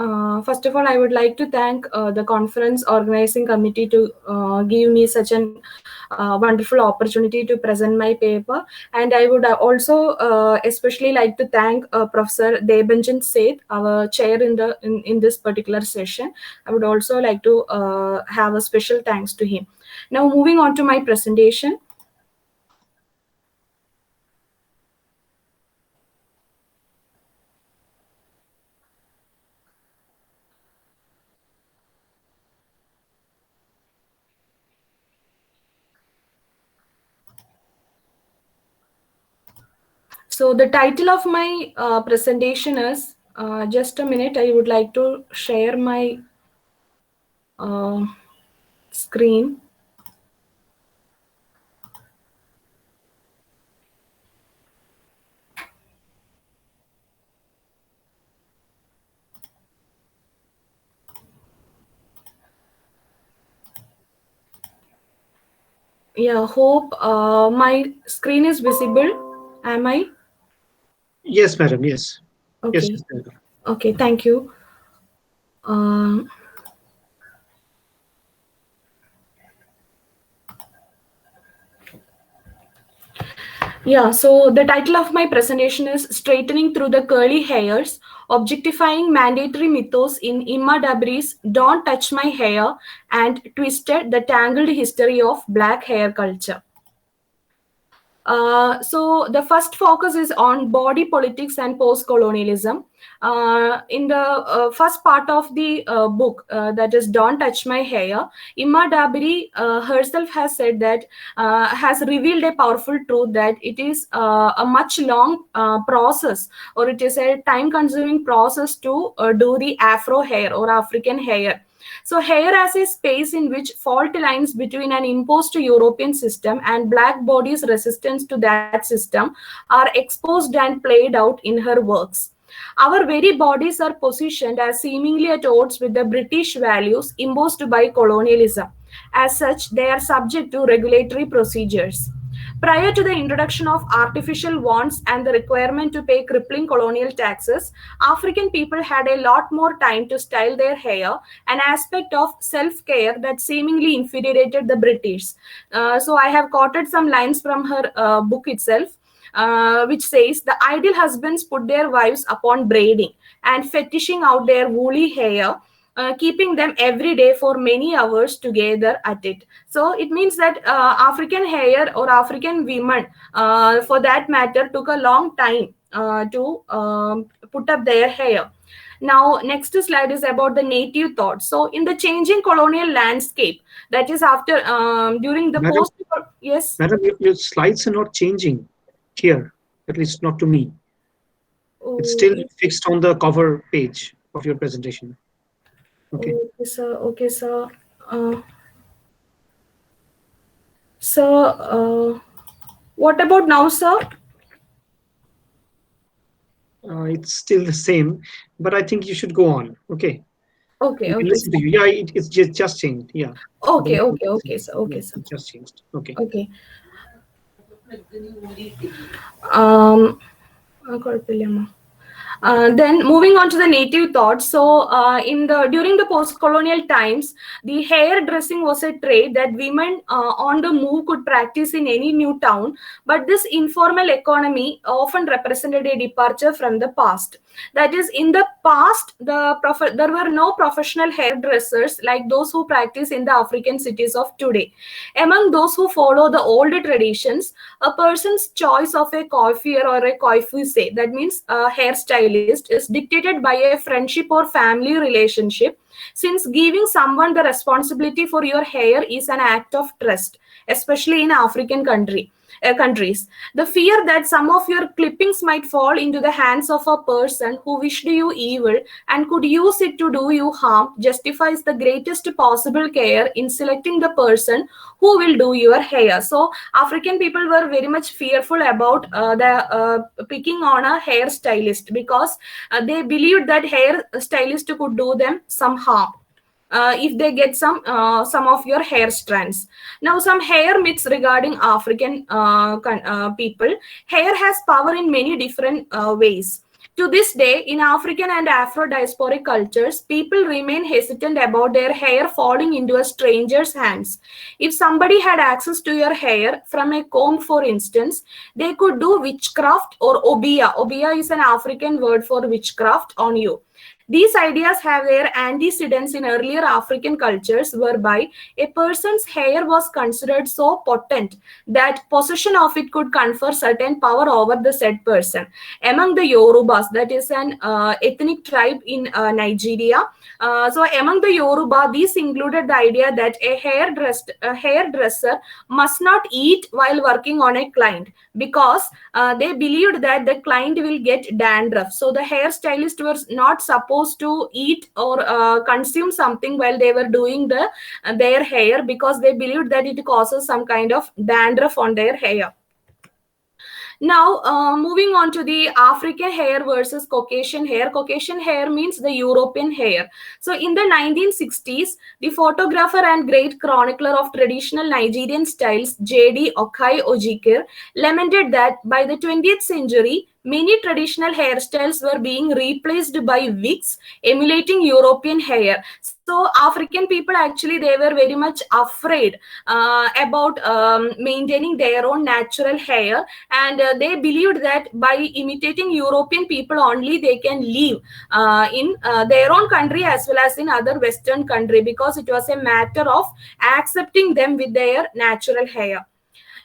First of all, I would like to thank the conference organizing committee to give me such an wonderful opportunity to present my paper. And I would also especially like to thank Professor Debanjan Seth, our chair in this particular session. I would also like to have a special thanks to him. Now, moving on to my presentation. So the title of my presentation is, just a minute, I would like to share my screen. Yeah, hope my screen is visible. Am I? Yes, madam. Yes. Okay. Yes, madam. Okay, thank you. Yeah, so the title of my presentation is Straightening Through the Curly Hairs, Objectifying Mandatory Mythos in Imma Dabiri's Don't Touch My Hair and Twisted the Tangled History of Black Hair Culture. So the first focus is on body politics and post-colonialism. In the first part of the book, that is Don't Touch My Hair, Imma Dabiri herself has said that, has revealed a powerful truth that it is a much long process, or it is a time-consuming process to do the Afro hair or African hair. So hair as a space in which fault lines between an imposed European system and black bodies' resistance to that system are exposed and played out in her works. Our very bodies are positioned as seemingly at odds with the British values imposed by colonialism. As such, they are subject to regulatory procedures. Prior to the introduction of artificial wands and the requirement to pay crippling colonial taxes, African people had a lot more time to style their hair, an aspect of self-care that seemingly infuriated the British. So I have quoted some lines from her book itself. Which says, the ideal husbands put their wives upon braiding and fetishing out their woolly hair, keeping them every day for many hours together at it. So it means that African hair or African women, for that matter, took a long time to put up their hair. Now, next slide is about the native thought. So in the changing colonial landscape, that is after, during the Madam, post, yes? Madam, your slides are not changing here, at least not to me. It's still fixed on the cover page of your presentation. Okay. Okay, sir. Okay, sir. So, what about now, sir? It's still the same, but I think you should go on. Okay. Okay, We can okay, listen to sir. you. Yeah, it's just changed. Yeah. Okay, okay, okay, sir. Okay, Yeah, sir. it just changed. Okay. Okay. കുഴപ്പമില്ലമ്മ. Then moving on to the native thought. So during the post-colonial times, the hairdressing was a trade that women on the move could practice in any new town. But this informal economy often represented a departure from the past. That is, in the past, there were no professional hairdressers like those who practice in the African cities of today. Among those who follow the old traditions, a person's choice of a coiffure or a coiffeuse, that means a hairstylist, is dictated by a friendship or family relationship, since giving someone the responsibility for your hair is an act of trust, especially in African countries. The fear that some of your clippings might fall into the hands of a person who wished you evil and could use it to do you harm justifies the greatest possible care in selecting the person who will do your hair. So African people were very much fearful about picking on a hairstylist because they believed that hairstylist could do them some harm. If they get some of your hair strands. Now, some hair myths regarding African people. Hair has power in many different ways. To this day, in African and Afro-diasporic cultures, people remain hesitant about their hair falling into a stranger's hands. If somebody had access to your hair from a comb, for instance, they could do witchcraft or obeah. Obeah is an African word for witchcraft on you. These ideas have their antecedents in earlier African cultures whereby a person's hair was considered so potent that possession of it could confer certain power over the said person. Among the Yorubas, that is an ethnic tribe in Nigeria. So among the Yoruba, these included the idea that a hairdresser must not eat while working on a client because they believed that the client will get dandruff. So the hairstylist was not supposed to eat or consume something while they were doing their hair because they believed that it causes some kind of dandruff on their hair. Now, moving on to the African hair versus Caucasian hair. Caucasian hair means the European hair. So in the 1960s, the photographer and great chronicler of traditional Nigerian styles, J.D. Okai Ojikir, lamented that by the 20th century, many traditional hairstyles were being replaced by wigs emulating European hair. So African people actually, they were very much afraid about maintaining their own natural hair, and they believed that by imitating European people only they can live in their own country as well as in other Western country, because it was a matter of accepting them with their natural hair.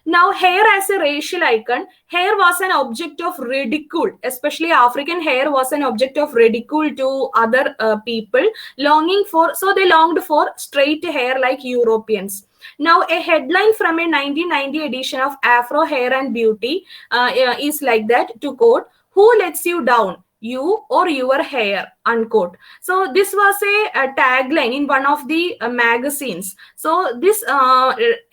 Now, hair as a racial icon, hair was an object of ridicule, especially African hair was an object of ridicule to other people, so they longed for straight hair like Europeans. Now, a headline from a 1990 edition of Afro Hair and Beauty is like that, to quote, "Who lets you down? You or your hair," unquote. So this was a tagline in one of the magazines. So this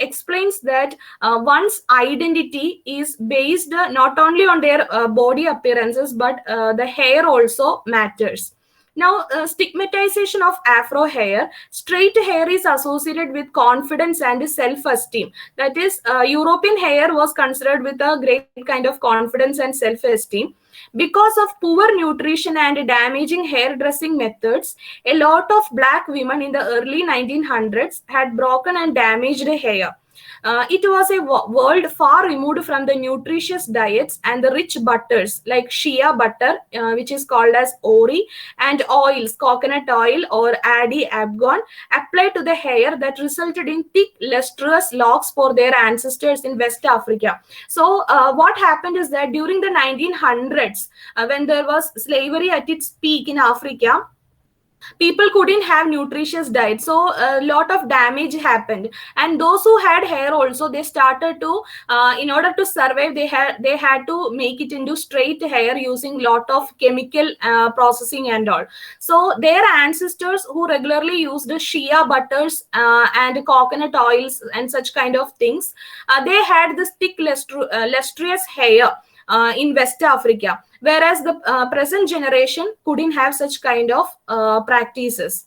explains that one's identity is based not only on their body appearances, but the hair also matters. Now, stigmatization of Afro hair. Straight hair is associated with confidence and self-esteem. That is, European hair was considered with a great kind of confidence and self-esteem. Because of poor nutrition and damaging hairdressing methods, a lot of black women in the early 1900s had broken and damaged hair. It was a world far removed from the nutritious diets and the rich butters like shea butter, which is called as ori, and oils, coconut oil or addy abgon, applied to the hair that resulted in thick, lustrous locks for their ancestors in West Africa. So what happened is that during the 1900s, when there was slavery at its peak in Africa, people couldn't have nutritious diet, so a lot of damage happened, and those who had hair also, they started to in order to survive, they had to make it into straight hair using lot of chemical processing and all. So their ancestors who regularly used shea butters and coconut oils and such kind of things, they had this thick lustrous hair in West Africa, whereas the present generation couldn't have such kind of practices.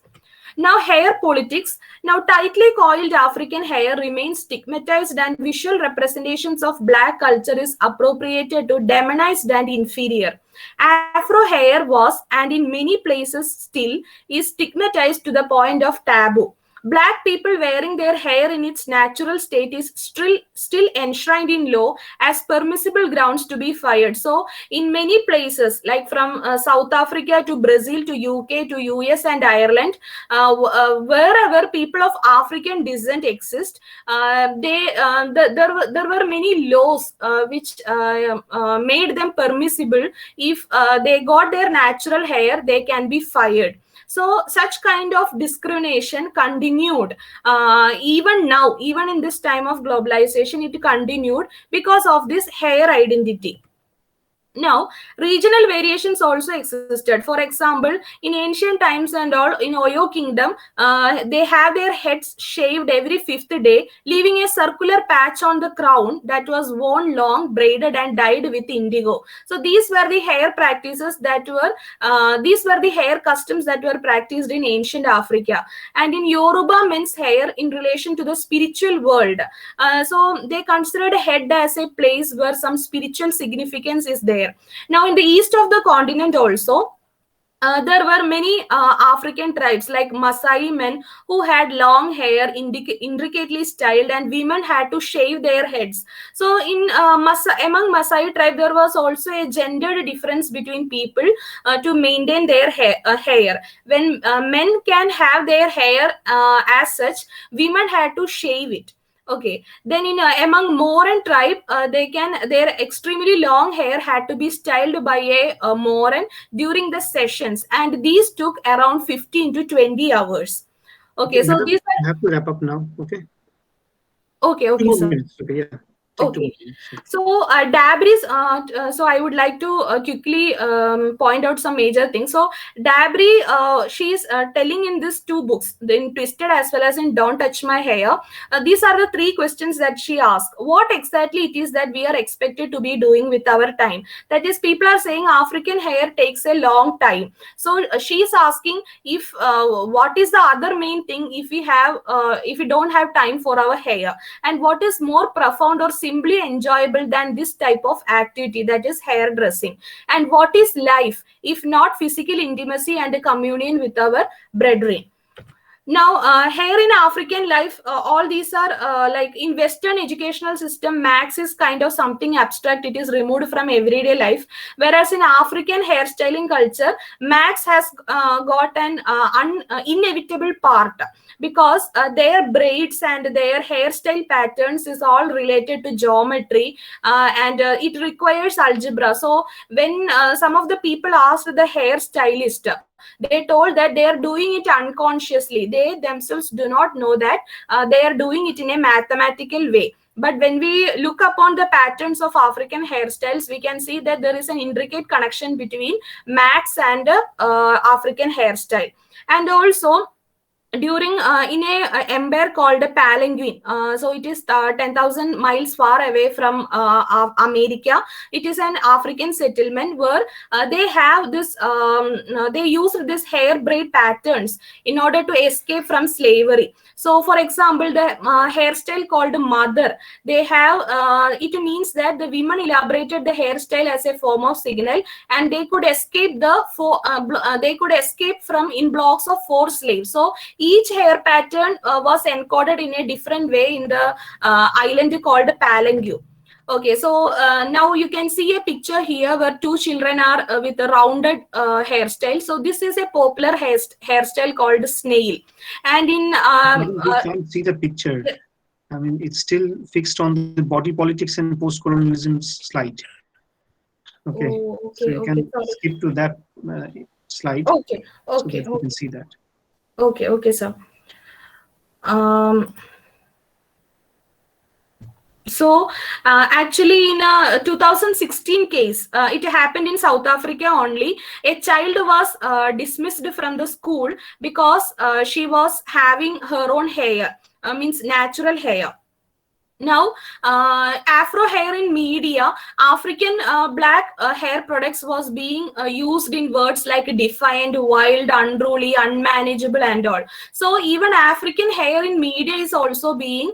Now, hair politics. Now, tightly coiled African hair remains stigmatized, and visual representations of black culture is appropriated to demonized and inferior. Afro hair was, and in many places still, is stigmatized to the point of taboo. Black people wearing their hair in its natural state is still enshrined in law as permissible grounds to be fired. So in many places, like from South Africa to Brazil to UK to US and Ireland, wherever people of African descent exist, there were many laws which made them permissible. If they got their natural hair, they can be fired. So such kind of discrimination continued even now, even in this time of globalization, it continued because of this hair identity. Now, regional variations also existed. For example, in ancient times and all, in Oyo Kingdom, they have their heads shaved every 5th day, leaving a circular patch on the crown that was worn long, braided and dyed with indigo. So these were the hair practices that were, these were the hair customs that were practiced in ancient Africa. And in Yoruba, men's hair in relation to the spiritual world. So they considered a head as a place where some spiritual significance is there. hair. Now, in the east of the continent also, there were many African tribes like Maasai men who had long hair, intricately styled, and women had to shave their heads. So, among Maasai tribe, there was also a gendered difference between people to maintain their hair. When men can have their hair as such, women had to shave it. Okay, then in among Moran tribe, their extremely long hair had to be styled by a Moran during the sessions, and these took around 15 to 20 hours. Okay, so these are. You have to wrap up now. Okay. Okay, 2 more sir. minutes. Okay, yeah. Okay, so Dabris, so I would like to quickly point out some major things. So Dabri, she's telling in these two books, in Twisted as well as in Don't Touch My Hair, these are the three questions that she asked. What exactly it is that we are expected to be doing with our time? That is, people are saying African hair takes a long time. So she's asking if what is the other main thing if we don't have time for our hair, and what is more profound or simply enjoyable than this type of activity, that is hairdressing, and what is life if not physical intimacy and a communion with our brethren. Now, hair in African life, all these are like in Western educational system, max is kind of something abstract. It is removed from everyday life. Whereas in African hairstyling culture, max has got an inevitable part, because their braids and their hairstyle patterns is all related to geometry, and it requires algebra. So when some of the people asked the hairstylist, they told that they are doing it unconsciously. They themselves do not know that they are doing it in a mathematical way. But when we look upon the patterns of African hairstyles, we can see that there is an intricate connection between max and African hairstyle. And also, during in a empire called Palanquin, so it is 10,000 miles far away from America. It is an African settlement where they have this they use this hair braid patterns in order to escape from slavery. So for example, the hairstyle called mother, they have it means that the women elaborated the hairstyle as a form of signal, and they could escape they could escape from in blocks of forced slaves. So each hair pattern was encoded in a different way in the island called Palanquin. Okay, so now you can see a picture here where two children are with a rounded hairstyle. So this is a popular hairstyle called snail. And in we can't see the picture. I mean, it's still fixed on the body politics and post-colonialism slide. Okay, oh, okay, so you okay, can sorry. skip to that slide. Okay, so okay, that you can see that. Okay, okay, sir. So actually in a 2016 case, it happened in South Africa only. A child was dismissed from the school because she was having her own hair, means natural hair. Now, Afro hair in media, African black hair products was being used in words like defiant, wild, unruly, unmanageable, and all. So even African hair in media is also being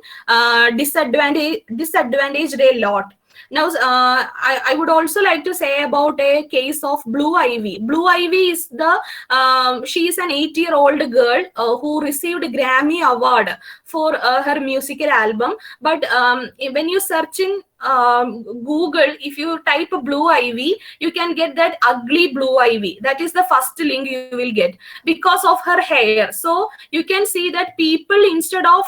disadvantaged a lot. Now, I would also like to say about a case of Blue Ivy. Blue Ivy is she is an 8-year-old girl who received a Grammy Award for her musical album. But when you search in Google, if you type Blue Ivy, you can get that ugly Blue Ivy. That is the first link you will get because of her hair. So you can see that people, instead of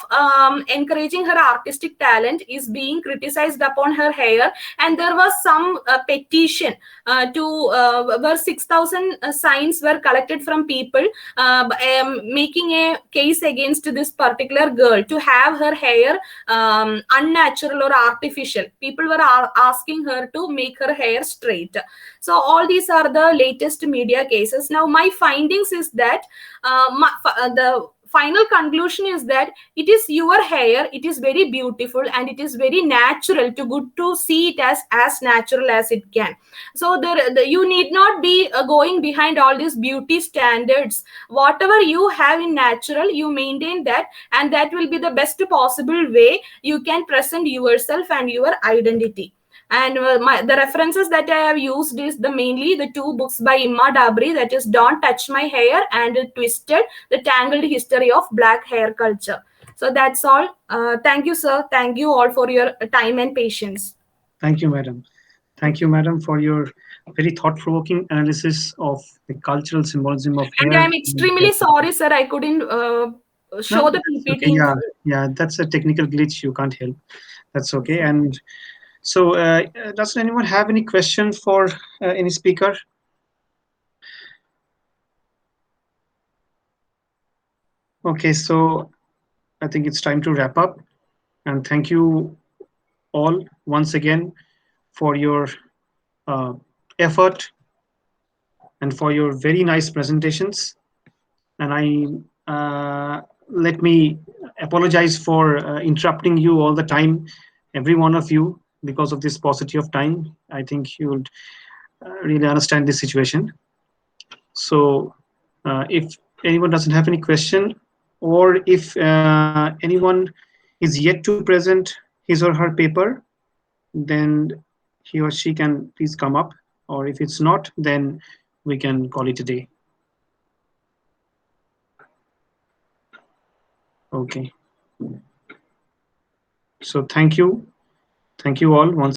encouraging her artistic talent, is being criticized upon her hair. And there was some petition where 6,000 signs were collected from people making a case against this particular girl to have her hair unnatural or artificial. People were asking her to make her hair straight. So all these are the latest media cases. Now my findings is that the final conclusion is that it is your hair, it is very beautiful, and it is very natural, good to see it as natural as it can. So you need not be going behind all these beauty standards. Whatever you have in natural, you maintain that, and that will be the best possible way you can present yourself and your identity. And the references that I have used is mainly the two books by Imma Dabri, that is Don't Touch My Hair and Twisted, The Tangled History of Black Hair Culture. So that's all. Thank you, sir. Thank you all for your time and patience. Thank you, madam. Thank you, madam, for your very thought-provoking analysis of the cultural symbolism of And hair. I'm extremely sorry, sir. I couldn't No, show the that's PPT. okay. Yeah, that's a technical glitch. You can't help. That's okay. And so, does anyone have any question for any speaker? Okay, so I think it's time to wrap up. And thank you all once again for your uh, effort and for your very nice presentations. And let me apologize for interrupting you all the time, every one of you, because of this paucity of time. I think you would really understand this situation. So if anyone doesn't have any question, or if anyone is yet to present his or her paper, then he or she can please come up, or if it's not, then we can call it a day. Okay. So thank you all once